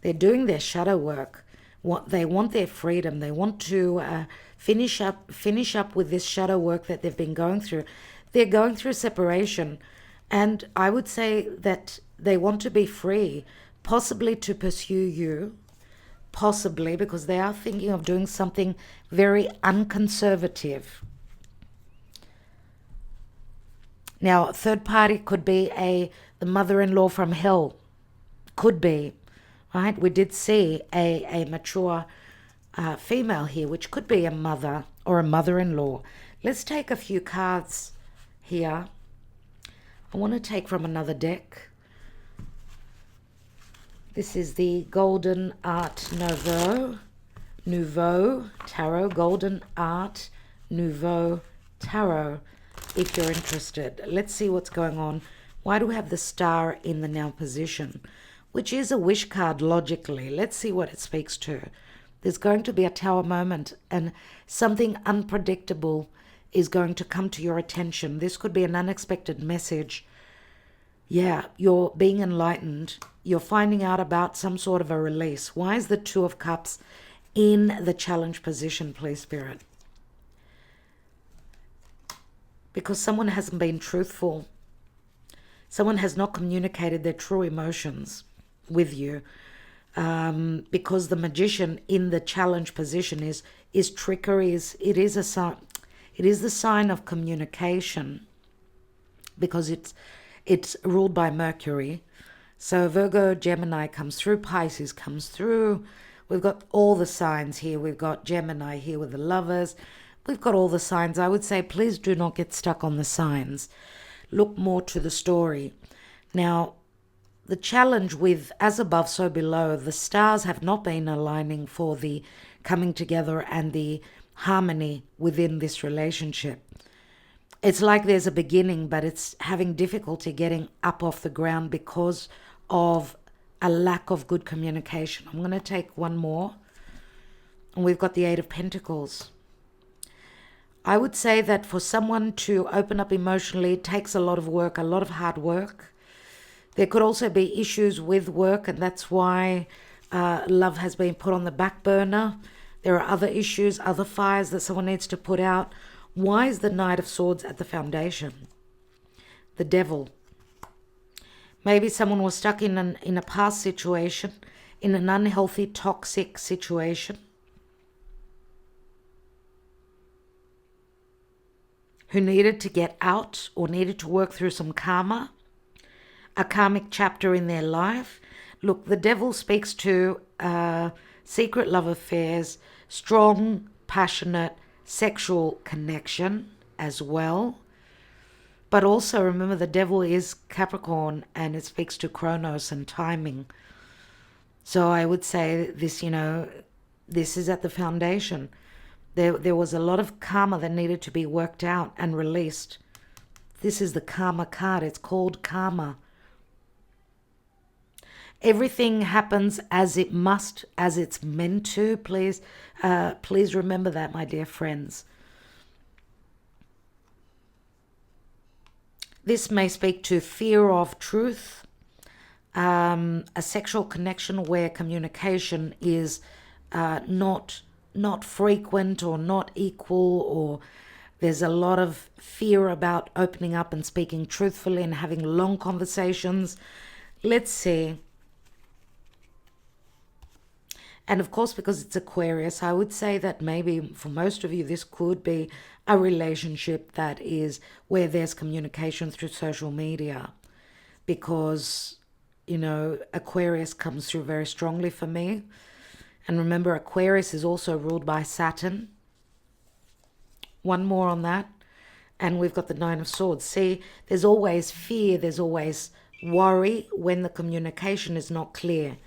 They're doing their shadow work. What they want their freedom. They want to finish up with this shadow work that they've been going through. They're going through separation. And I would say that they want to be free, possibly to pursue you, possibly because they are thinking of doing something very unconservative. Now, third party could be the mother-in-law from hell. Could be, right? We did see a mature female here, which could be a mother or a mother-in-law. Let's take a few cards here. I want to take from another deck. This is the Golden Art Nouveau Tarot. Golden Art Nouveau Tarot, if you're interested. Let's see what's going on. Why do we have the Star in the now position, which is a wish card logically? Let's see what it speaks to. There's going to be a Tower moment, and something unpredictable is going to come to your attention. This could be an unexpected message. Yeah, you're being enlightened. You're finding out about some sort of a release. Why is the Two of Cups in the challenge position, please, Spirit? Because someone hasn't been truthful. Someone has not communicated their true emotions with you. Because the Magician in the challenge position is trickery. It is a sign. It is the sign of communication, because it's ruled by Mercury. So Virgo, Gemini comes through, Pisces comes through. We've got all the signs here. We've got Gemini here with the Lovers. We've got all the signs. I would say please do not get stuck on the signs. Look more to the story. Now, the challenge with as above, so below, the stars have not been aligning for the coming together and the harmony within this relationship. It's like there's a beginning, but it's having difficulty getting up off the ground because of a lack of good communication. I'm going to take one more. And we've got the Eight of Pentacles. I would say that for someone to open up emotionally, it takes a lot of work, a lot of hard work. There could also be issues with work, and that's why love has been put on the back burner. There are other issues, other fires that someone needs to put out. Why is the Knight of Swords at the foundation? The Devil. Maybe someone was stuck in a past situation, in an unhealthy, toxic situation, who needed to get out or needed to work through some karma, a karmic chapter in their life. Look, the Devil speaks to secret love affairs, strong, passionate, sexual connection as well. But also remember, the Devil is Capricorn, and it speaks to Chronos and timing. So I would say this, this is at the foundation. There was a lot of karma that needed to be worked out and released. This is the karma card. It's called karma. Everything happens as it must, as it's meant to. Please remember that, my dear friends. This may speak to fear of truth, a sexual connection where communication is not frequent or not equal, or there's a lot of fear about opening up and speaking truthfully and having long conversations. Let's see. And of course, because it's Aquarius, I would say that maybe for most of you, this could be a relationship that is where there's communication through social media. Because, Aquarius comes through very strongly for me. And remember, Aquarius is also ruled by Saturn. One more on that. And we've got the Nine of Swords. See, there's always fear, there's always worry when the communication is not clear.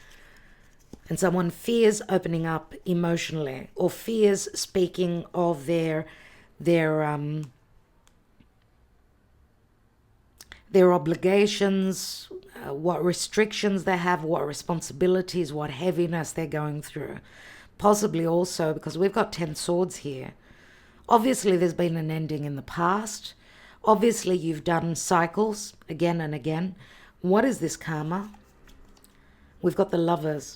And someone fears opening up emotionally, or fears speaking of their obligations, what restrictions they have, what responsibilities, what heaviness they're going through. Possibly also because we've got 10 swords here. Obviously, there's been an ending in the past. Obviously, you've done cycles again and again. What is this karma? We've got the Lovers.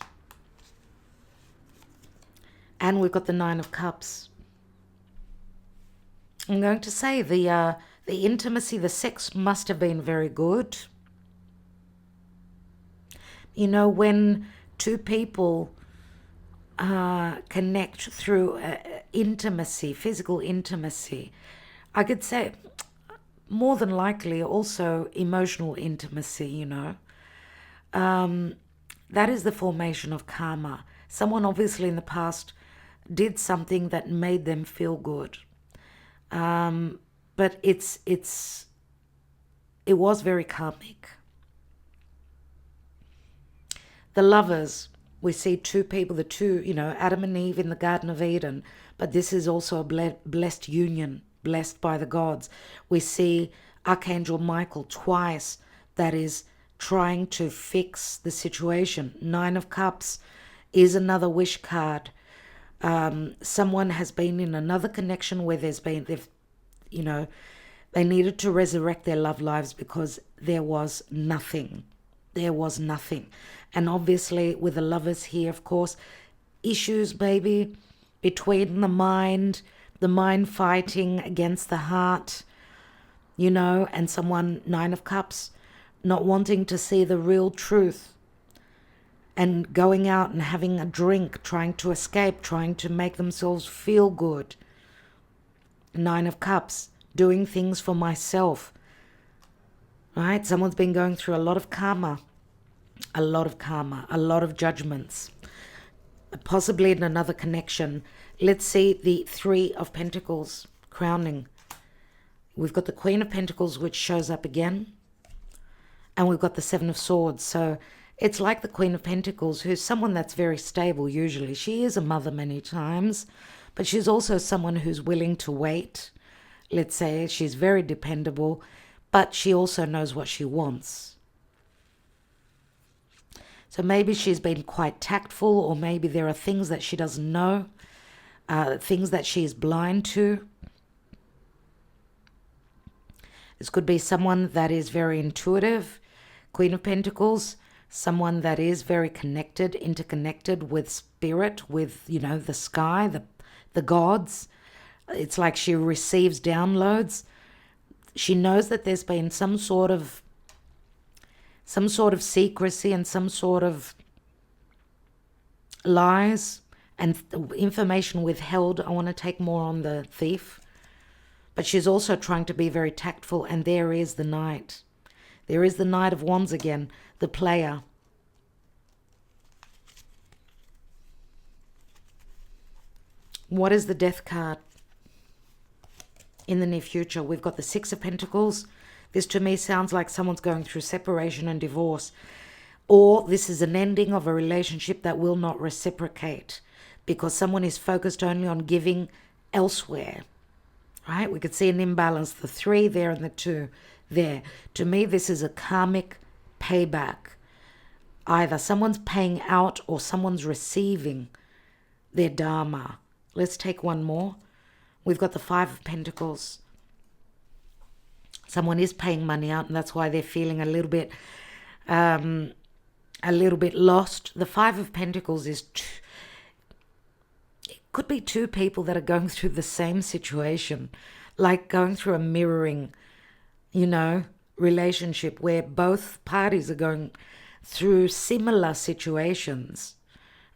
And we've got the Nine of Cups. I'm going to say the The intimacy, the sex must have been very good. You know, when two people connect through intimacy, physical intimacy, I could say more than likely also emotional intimacy, you know. That is the formation of karma. Someone obviously in the past did something that made them feel good. But it was very karmic. The lovers, we see two people, the two, you know, Adam and Eve in the Garden of Eden, but this is also a blessed union, blessed by the gods. We see Archangel Michael twice, that is trying to fix the situation. Nine of Cups is another wish card. Someone has been in another connection where they've, you know, they needed to resurrect their love lives because there was nothing. There was nothing. And obviously with the lovers here, of course, issues maybe between the mind fighting against the heart, you know, and someone, Nine of Cups, not wanting to see the real truth and going out and having a drink, trying to escape, trying to make themselves feel good. Nine of Cups, doing things for myself, right? Someone's been going through a lot of karma, a lot of judgments, possibly in another connection. Let's see the Three of Pentacles crowning. We've got the Queen of Pentacles, which shows up again, and we've got the Seven of Swords. So it's like the Queen of Pentacles, who's someone that's very stable usually. She is a mother many times, but she's also someone who's willing to wait. Let's say she's very dependable, but she also knows what she wants. So maybe she's been quite tactful, or maybe there are things that she doesn't know, things that she is blind to. This could be someone that is very intuitive, Queen of Pentacles, someone that is very connected, interconnected with spirit, with, you know, the sky, the gods. It's like she receives downloads. She knows that there's been some sort of secrecy and some sort of lies and information withheld. I want to take more on the Thief. But she's also trying to be very tactful, and there is the Knight. There is the Knight of Wands again, the player. What is the Death card? In the near future, we've got the Six of Pentacles. This to me sounds like someone's going through separation and divorce. Or this is an ending of a relationship that will not reciprocate because someone is focused only on giving elsewhere. Right? We could see an imbalance, the 3 there and the 2 there. To me, this is a karmic payback. Either someone's paying out or someone's receiving their dharma. Let's take one more. We've got the 5 of Pentacles. Someone is paying money out, and that's why they're feeling a little bit lost. The 5 of Pentacles is it could be two people that are going through the same situation, like going through a mirroring, you know, relationship where both parties are going through similar situations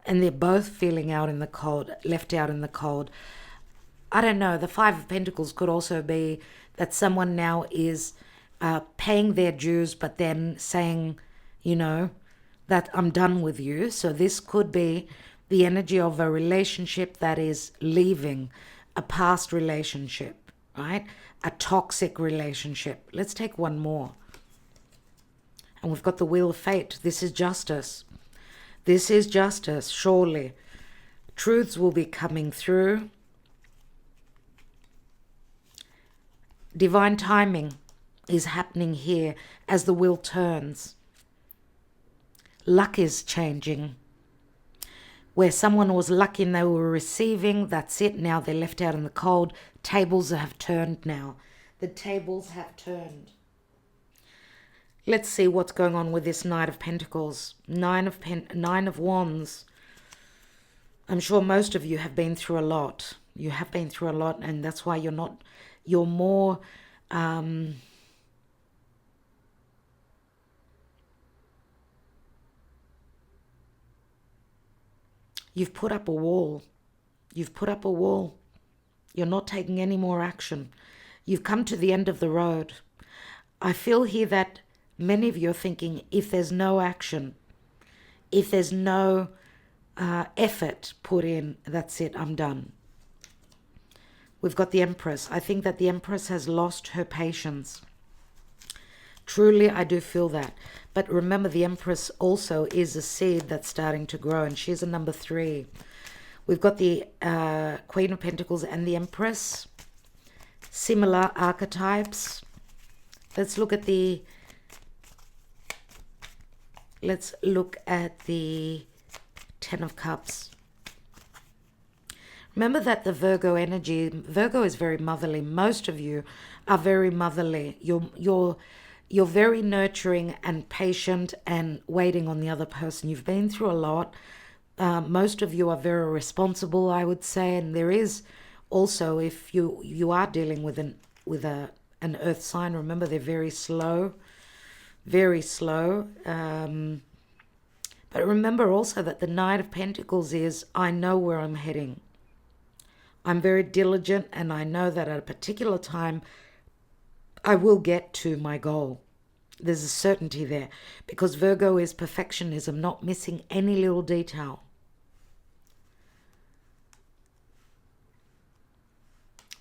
and they're both feeling out in the cold, left out in the cold. I don't know. The 5 of Pentacles could also be that someone now is paying their dues, but then saying, you know, that I'm done with you. So this could be the energy of a relationship that is leaving, a past relationship, right? A toxic relationship. Let's take one more. And we've got the Wheel of Fate. This is justice. This is justice, surely. Truths will be coming through. Divine timing is happening here as the wheel turns. Luck is changing. Where someone was lucky and they were receiving, that's it. Now they're left out in the cold. Tables have turned now. The tables have turned. Let's see what's going on with this Knight of Pentacles. Nine of Wands. I'm sure most of you have been through a lot. You have been through a lot, and that's why you're more You've put up a wall. You've put up a wall. You're not taking any more action. You've come to the end of the road. I feel here that many of you are thinking, if there's no action, if there's no effort put in, that's it, I'm done. We've got the Empress. I think that the Empress has lost her patience. Truly, I do feel that. But remember, the Empress also is a seed that's starting to grow, and she's a number 3. We've got the Queen of Pentacles and the Empress. Similar archetypes. Let's look at the Ten of Cups. Remember that the Virgo energy, Virgo is very motherly. Most of you are very motherly. You're very nurturing and patient and waiting on the other person. You've been through a lot. Most of you are very responsible, I would say. And there is also, if you are dealing with an earth sign, remember they're very slow. Very slow. But remember also that the Knight of Pentacles is, I know where I'm heading. I'm very diligent, and I know that at a particular time I will get to my goal. There's a certainty there, because Virgo is perfectionism, not missing any little detail.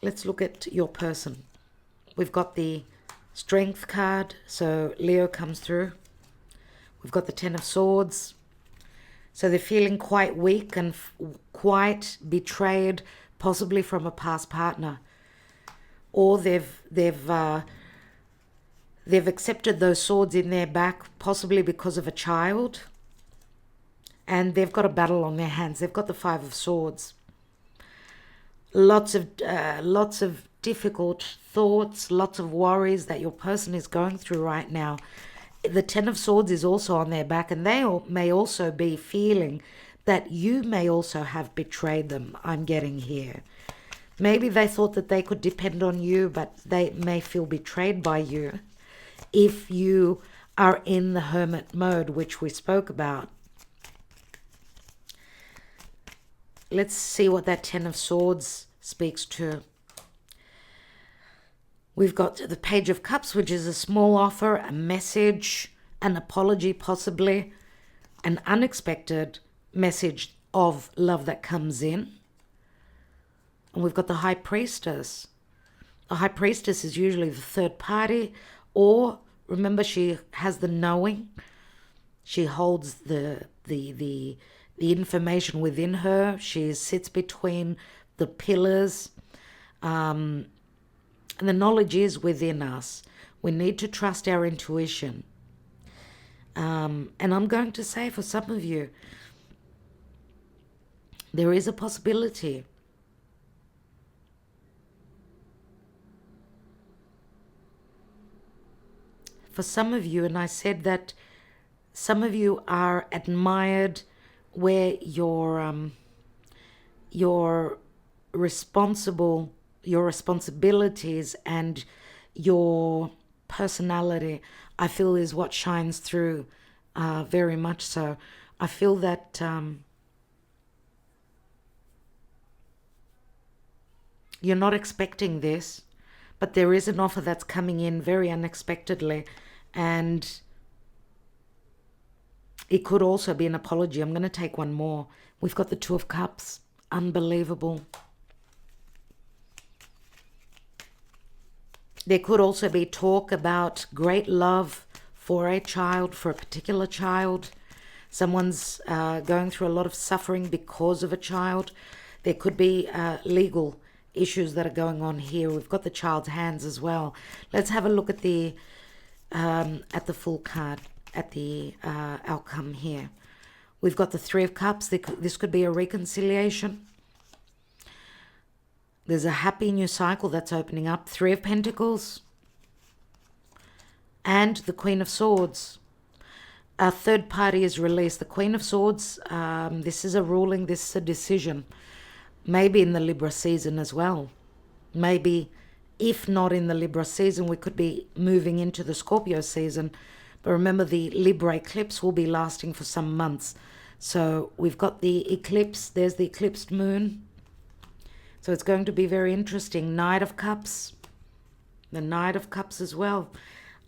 Let's look at your person. We've got the Strength card, so Leo comes through. We've got the Ten of Swords. So they're feeling quite weak and quite betrayed, possibly from a past partner. Or they've accepted those swords in their back, possibly because of a child. And they've got a battle on their hands. They've got the Five of Swords. Lots of difficult thoughts, lots of worries that your person is going through right now. The Ten of Swords is also on their back, and they may also be feeling that you may also have betrayed them, I'm getting here. Maybe they thought that they could depend on you, but they may feel betrayed by you if you are in the hermit mode, which we spoke about. Let's see what that Ten of Swords speaks to. We've got the Page of Cups, which is a small offer, a message, an apology possibly, an unexpected message of love that comes in. And we've got the High Priestess. The High Priestess is usually the third party, or remember, she has the knowing. She holds the information within her. She sits between the pillars. And the knowledge is within us. We need to trust our intuition. And I'm going to say, for some of you, there is a possibility. For some of you, and I said that some of you are admired where your responsibilities and your personality, I feel, is what shines through very much so. I feel that you're not expecting this, but there is an offer that's coming in very unexpectedly, and it could also be an apology. I'm going to take one more. We've got the Two of Cups. Unbelievable. There could also be talk about great love for a child, for a particular child. Someone's going through a lot of suffering because of a child. There could be legal issues that are going on here. We've got the child's hands as well. Let's have a look at the full card, at the outcome here. We've got the Three of Cups. This could be a reconciliation. There's a happy new cycle that's opening up. Three of Pentacles. And the Queen of Swords. A third party is released. The Queen of Swords, this is a ruling, this is a decision. Maybe in the Libra season as well. Maybe if not in the Libra season, we could be moving into the Scorpio season. But remember, the Libra eclipse will be lasting for some months. So we've got the eclipse. There's the eclipsed moon. So it's going to be very interesting. Knight of Cups. The Knight of Cups as well.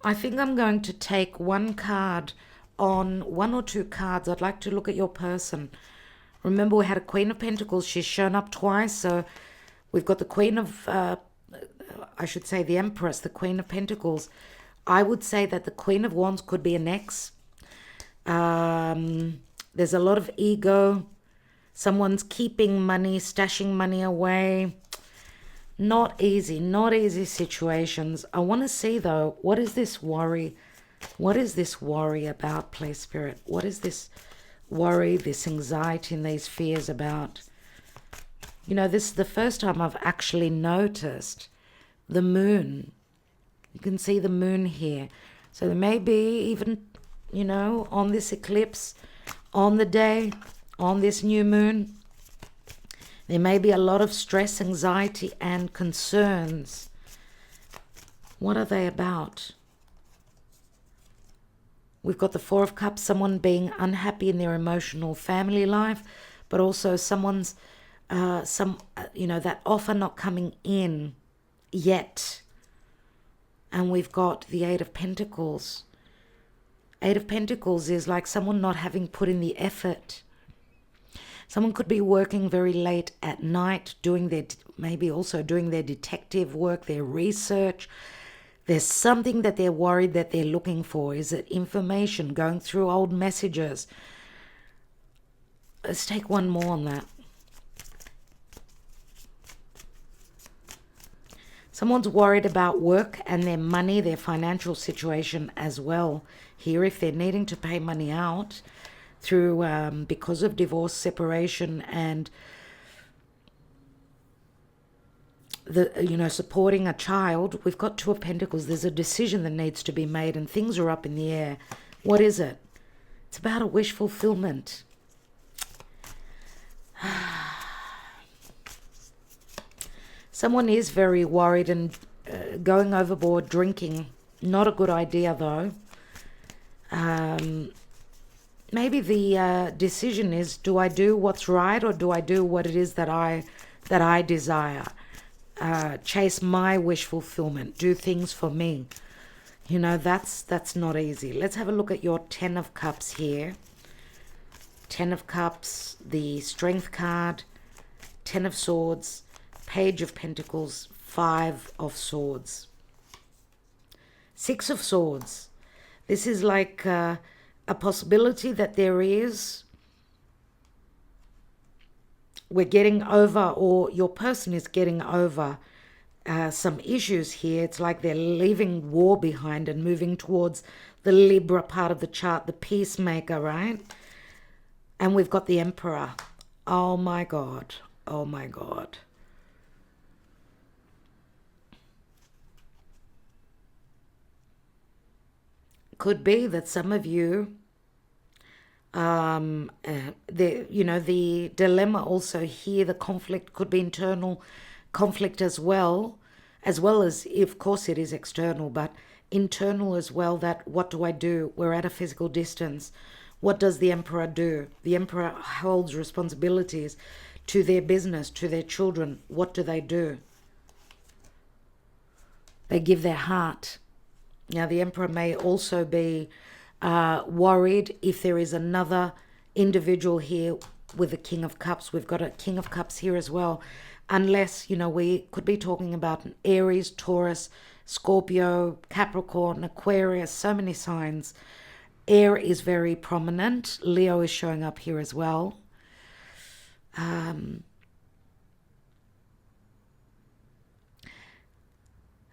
I think I'm going to take one card on one or two cards. I'd like to look at your person. Remember, we had a Queen of Pentacles. She's shown up twice. So we've got the Queen of, I should say the Empress, the Queen of Pentacles. I would say that the Queen of Wands could be an ex. There's a lot of ego. Someone's keeping money, stashing money away. Not easy situations. I want to see though, what is this worry? What is this worry about, Play Spirit? What is this worry, this anxiety and these fears about? You know, this is the first time I've actually noticed the moon. You can see the moon here. So there may be even, you know, on this eclipse, on the day, on this new moon, there may be a lot of stress, anxiety, and concerns. What are they about? We've got the Four of Cups, someone being unhappy in their emotional family life, but also someone's, that offer not coming in yet. And we've got the Eight of Pentacles. Eight of Pentacles is like someone not having put in the effort. Someone could be working very late at night, maybe also doing their detective work, their research. There's something that they're worried that they're looking for. Is it information, going through old messages? Let's take one more on that. Someone's worried about work and their money, their financial situation as well. Here, if they're needing to pay money out through because of divorce, separation, and supporting a child, we've got Two of Pentacles. There's a decision that needs to be made and things are up in the air. What is it? It's about a wish fulfillment. Someone is very worried and going overboard, drinking. Not a good idea though. Maybe the decision is, do I do what's right or do I do what it is that I desire? Chase my wish fulfillment, do things for me. You know, that's not easy. Let's have a look at your Ten of Cups here. Ten of Cups, the Strength card, Ten of Swords, Page of Pentacles, Five of Swords, Six of Swords. This is like a possibility that we're getting over, or your person is getting over some issues here. It's like they're leaving war behind and moving towards the Libra part of the chart, the peacemaker, right? And we've got the Emperor. Oh my God. Oh my God. Could be that some of you, the dilemma also here, the conflict could be internal conflict as well as, of course it is external, but internal as well, that what do I do? We're at a physical distance. What does the Emperor do? The Emperor holds responsibilities to their business, to their children. What do? They give their heart. Now, the Emperor may also be worried if there is another individual here with the King of Cups. We've got a King of Cups here as well. Unless, we could be talking about an Aries, Taurus, Scorpio, Capricorn, Aquarius, so many signs. Air is very prominent. Leo is showing up here as well.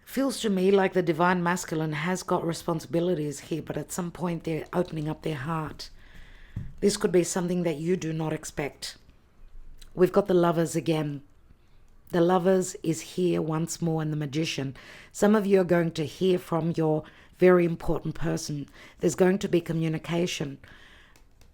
Feels to me like the divine masculine has got responsibilities here, but at some point they're opening up their heart. This could be something that you do not expect. We've got the Lovers again. The Lovers is here once more, and the Magician. Some of you are going to hear from your very important person. There's going to be communication.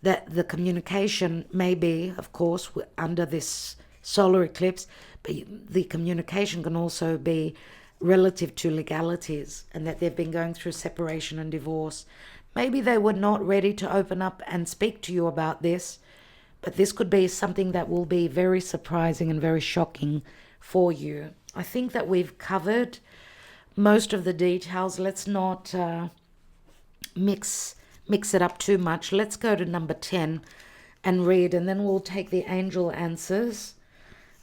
That the communication may be, of course, under this solar eclipse, but the communication can also be relative to legalities, and that they've been going through separation and divorce. Maybe they were not ready to open up and speak to you about this, but this could be something that will be very surprising and very shocking for you. I think that we've covered most of the details. Let's not mix it up too much. Let's go to number 10 and read, and then we'll take the angel answers,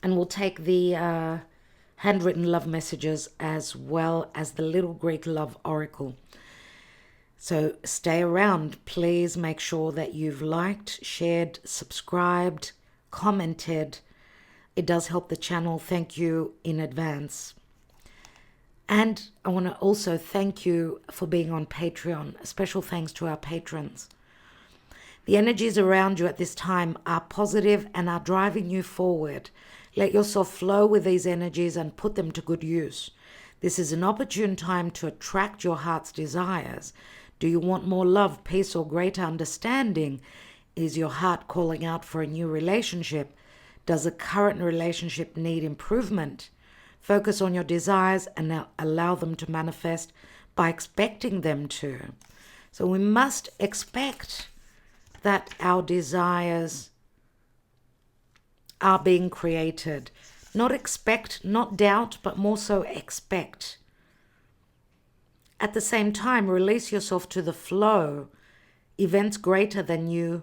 and we'll take the handwritten love messages, as well as the little Greek love oracle. So stay around. Please make sure that you've liked, shared, subscribed, commented. It does help the channel. Thank you in advance. And I want to also thank you for being on Patreon. A special thanks to our patrons. The energies around you at this time are positive and are driving you forward. Let yourself flow with these energies and put them to good use. This is an opportune time to attract your heart's desires. Do you want more love, peace, or greater understanding? Is your heart calling out for a new relationship? Does a current relationship need improvement? Focus on your desires and allow them to manifest by expecting them to. So we must expect that our desires are being created. Not expect, not doubt, but more so expect. At the same time, release yourself to the flow. Events greater than you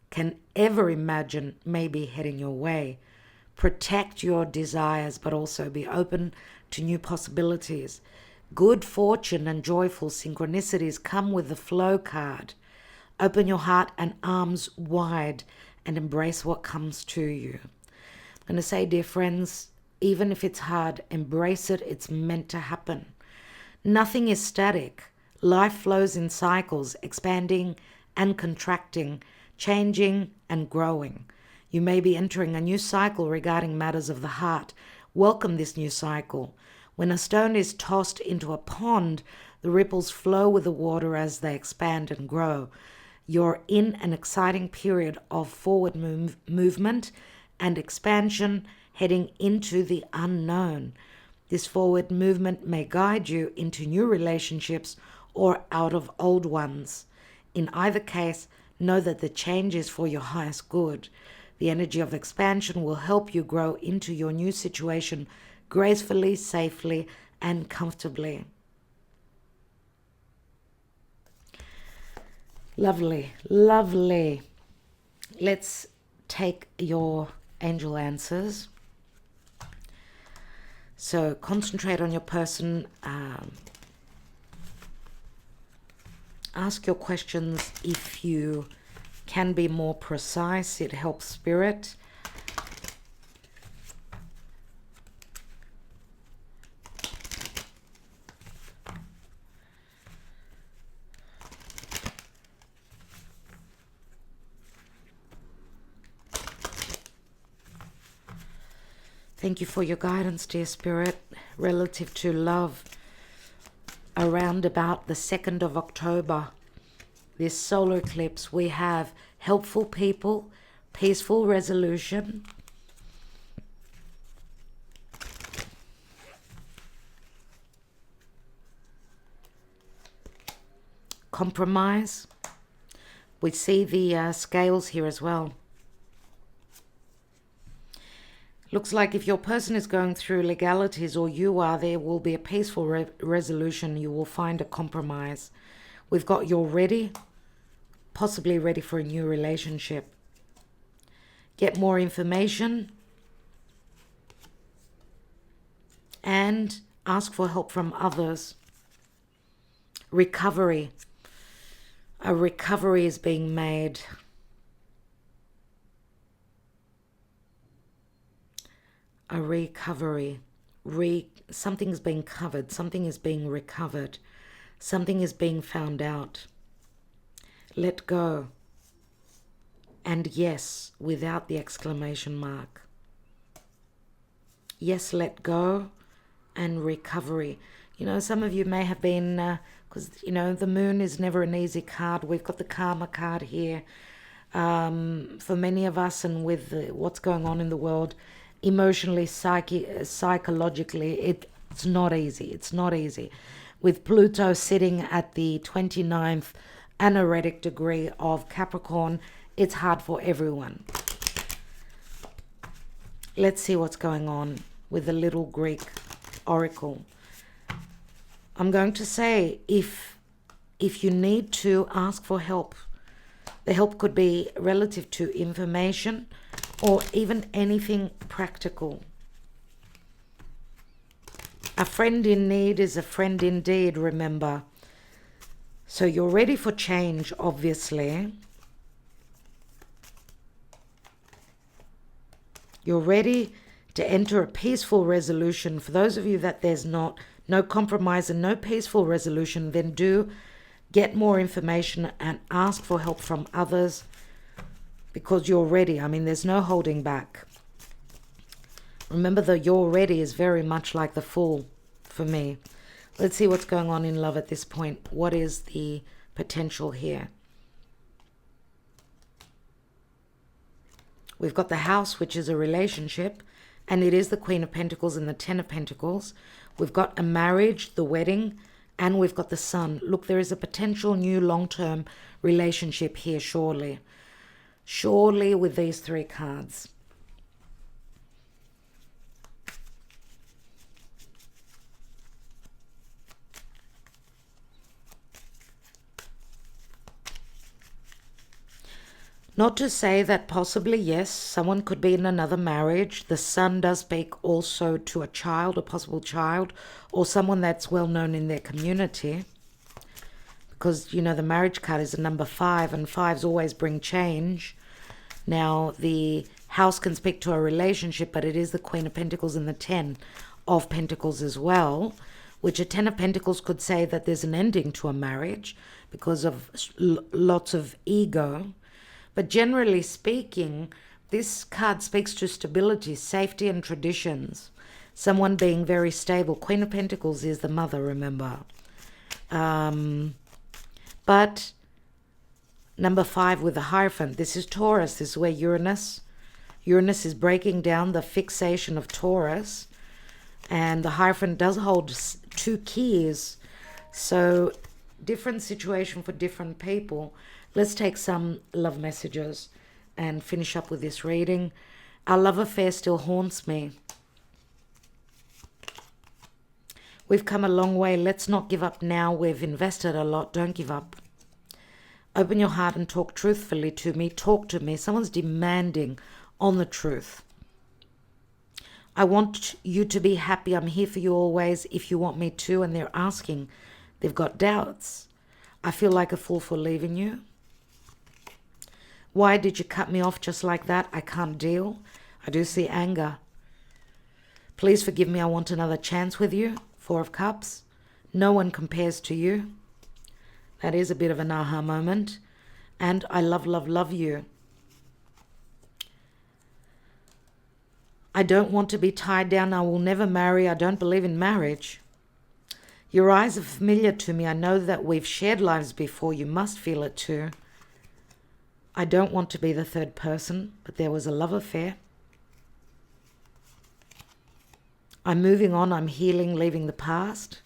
can ever imagine may be heading your way. Protect your desires, but also be open to new possibilities. Good fortune and joyful synchronicities come with the flow card. Open your heart and arms wide and embrace what comes to you. I'm going to say, dear friends, even if it's hard, embrace it. It's meant to happen. Nothing is static. Life flows in cycles, expanding and contracting, changing and growing. You may be entering a new cycle regarding matters of the heart. Welcome this new cycle. When a stone is tossed into a pond, the ripples flow with the water as they expand and grow. You're in an exciting period of forward movement and expansion, heading into the unknown. This forward movement may guide you into new relationships or out of old ones. In either case, know that the change is for your highest good. The energy of expansion will help you grow into your new situation gracefully, safely, and comfortably. Lovely, lovely. Let's take your angel answers. So concentrate on your person. Ask your questions if you can be more precise. It helps spirit. Thank you for your guidance, dear spirit, relative to love around about the 2nd of October. This solar eclipse, we have helpful people, peaceful resolution, compromise. We see the scales here as well. Looks like if your person is going through legalities or you are, there will be a peaceful resolution. You will find a compromise. We've got you're ready, possibly ready for a new relationship. Get more information and ask for help from others. Recovery. A recovery is being made. A recovery. Something is being covered. Something is being recovered. Something is being found out. Let go. And yes, without the exclamation mark. Yes, let go and recovery. You know, some of you may have been, because, you know, the moon is never an easy card. We've got the karma card here. For many of us, and with what's going on in the world, emotionally, psychologically, It's not easy. It's not easy. With Pluto sitting at the 29th anaretic degree of Capricorn, it's hard for everyone. Let's see what's going on with the little Greek oracle. I'm going to say, if you need to ask for help, the help could be relative to information or even anything practical. A friend in need is a friend indeed, remember. So you're ready for change, obviously. You're ready to enter a peaceful resolution. For those of you that there's no compromise and no peaceful resolution, then do get more information and ask for help from others, because you're ready. I mean, there's no holding back. Remember, the you're ready is very much like the Fool for me. Let's see what's going on in love at this point. What is the potential here? We've got the House, which is a relationship, and it is the Queen of Pentacles and the Ten of Pentacles. We've got a marriage, the wedding, and we've got the Sun. Look, there is a potential new long-term relationship here, surely. Surely with these three cards. Not to say that possibly, yes, someone could be in another marriage. The Sun does speak also to a child, a possible child, or someone that's well known in their community. Because, you know, the marriage card is a number 5, and 5s always bring change. Now, the House can speak to a relationship, but it is the Queen of Pentacles and the 10 of Pentacles as well, which a 10 of Pentacles could say that there's an ending to a marriage because of lots of ego. But generally speaking, this card speaks to stability, safety, and traditions. Someone being very stable. Queen of Pentacles is the mother, remember. But number 5 with the Hierophant. This is Taurus. This is where Uranus is breaking down the fixation of Taurus. And the Hierophant does hold 2 keys. So different situation for different people. Let's take some love messages and finish up with this reading. Our love affair still haunts me. We've come a long way. Let's not give up now. We've invested a lot. Don't give up. Open your heart and talk truthfully to me. Talk to me. Someone's demanding on the truth. I want you to be happy. I'm here for you always if you want me to. And they're asking. They've got doubts. I feel like a fool for leaving you. Why did you cut me off just like that? I can't deal. I do see anger. Please forgive me. I want another chance with you. 4 of Cups. No one compares to you. That is a bit of an aha moment. And I love, love, love you. I don't want to be tied down. I will never marry. I don't believe in marriage. Your eyes are familiar to me. I know that we've shared lives before. You must feel it too. I don't want to be the third person, but there was a love affair. I'm moving on. I'm healing, leaving the past.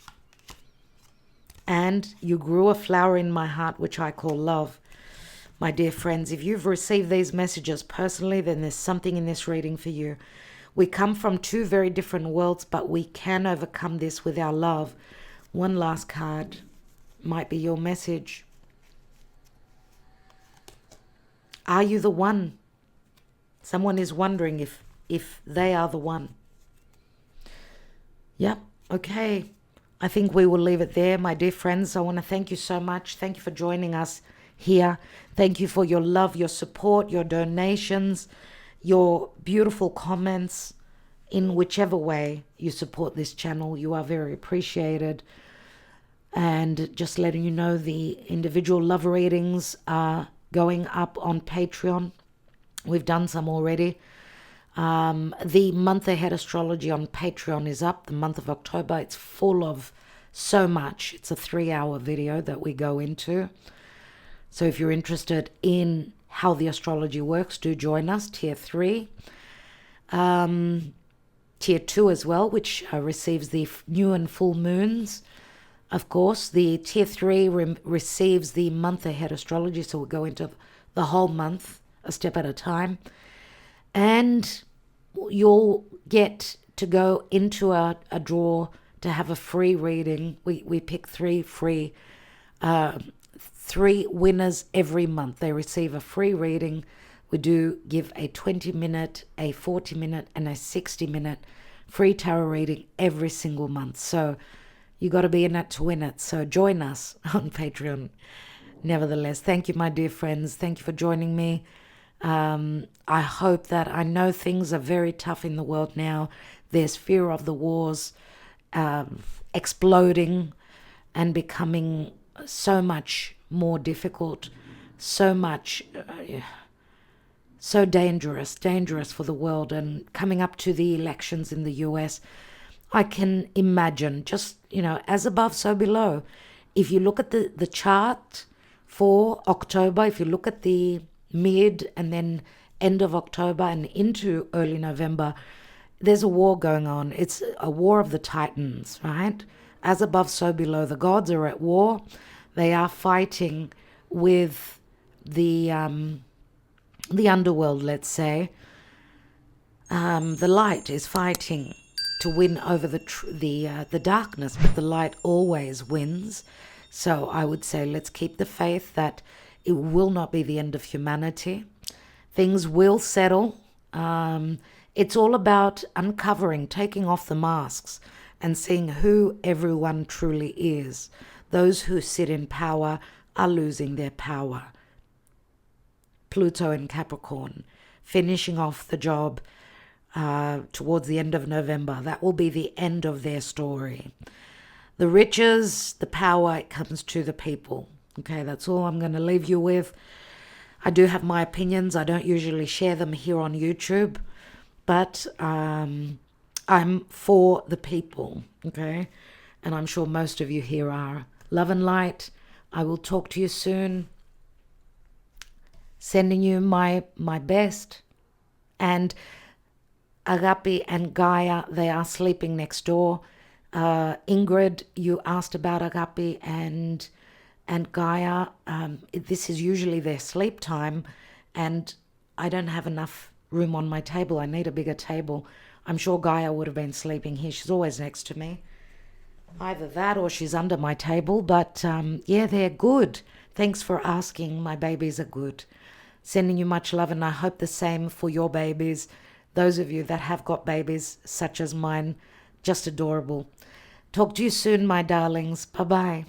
And you grew a flower in my heart, which I call love. My dear friends, if you've received these messages personally, then there's something in this reading for you. We come from 2 very different worlds, but we can overcome this with our love. One last card might be your message. Are you the one? Someone is wondering if they are the one. Yep, okay. I think we will leave it there, my dear friends. I want to thank you so much. Thank you for joining us here. Thank you for your love, your support, your donations, your beautiful comments. In whichever way you support this channel, you are very appreciated. And just letting you know, the individual love readings are going up on Patreon. We've done some already. The month ahead astrology on Patreon is up. The month of October, it's full of so much. It's a 3-hour video that we go into. So if you're interested in how the astrology works, do join us. Tier 3. Tier tier 2 as well, which receives the new and full moons. Of course, the tier 3 receives the month ahead astrology, so we'll go into the whole month, a step at a time. And you'll get to go into a draw to have a free reading. We pick three winners every month. They receive a free reading. We do give a 20-minute, a 40-minute, and a 60-minute free tarot reading every single month. So you got to be in it to win it. So join us on Patreon. Nevertheless, thank you, my dear friends. Thank you for joining me. I hope that, I know things are very tough in the world now. There's fear of the wars exploding and becoming so much more difficult, so much, so dangerous for the world. And coming up to the elections in the US, I can imagine, just, as above, so below. If you look at the chart for October, if you look at the mid and then end of October and into early November, there's a war going on. It's a war of the titans, right? As above, so below. The gods are at war. They are fighting with the underworld, let's say. The light is fighting to win over the darkness, but the light always wins. So I would say let's keep the faith that it will not be the end of humanity. Things will settle. It's all about uncovering, taking off the masks and seeing who everyone truly is. Those who sit in power are losing their power. Pluto in Capricorn, finishing off the job towards the end of November. That will be the end of their story. The riches, the power, it comes to the people. Okay, that's all I'm going to leave you with. I do have my opinions. I don't usually share them here on YouTube, but I'm for the people, okay? And I'm sure most of you here are. Love and light. I will talk to you soon. Sending you my best. And Agape and Gaia, they are sleeping next door. Ingrid, you asked about Agape and Gaia. This is usually their sleep time, and I don't have enough room on my table. I need a bigger table. I'm sure Gaia would have been sleeping here. She's always next to me. Either that or she's under my table. But yeah, they're good. Thanks for asking. My babies are good. Sending you much love, and I hope the same for your babies. Those of you that have got babies such as mine, just adorable. Talk to you soon, my darlings. Bye-bye.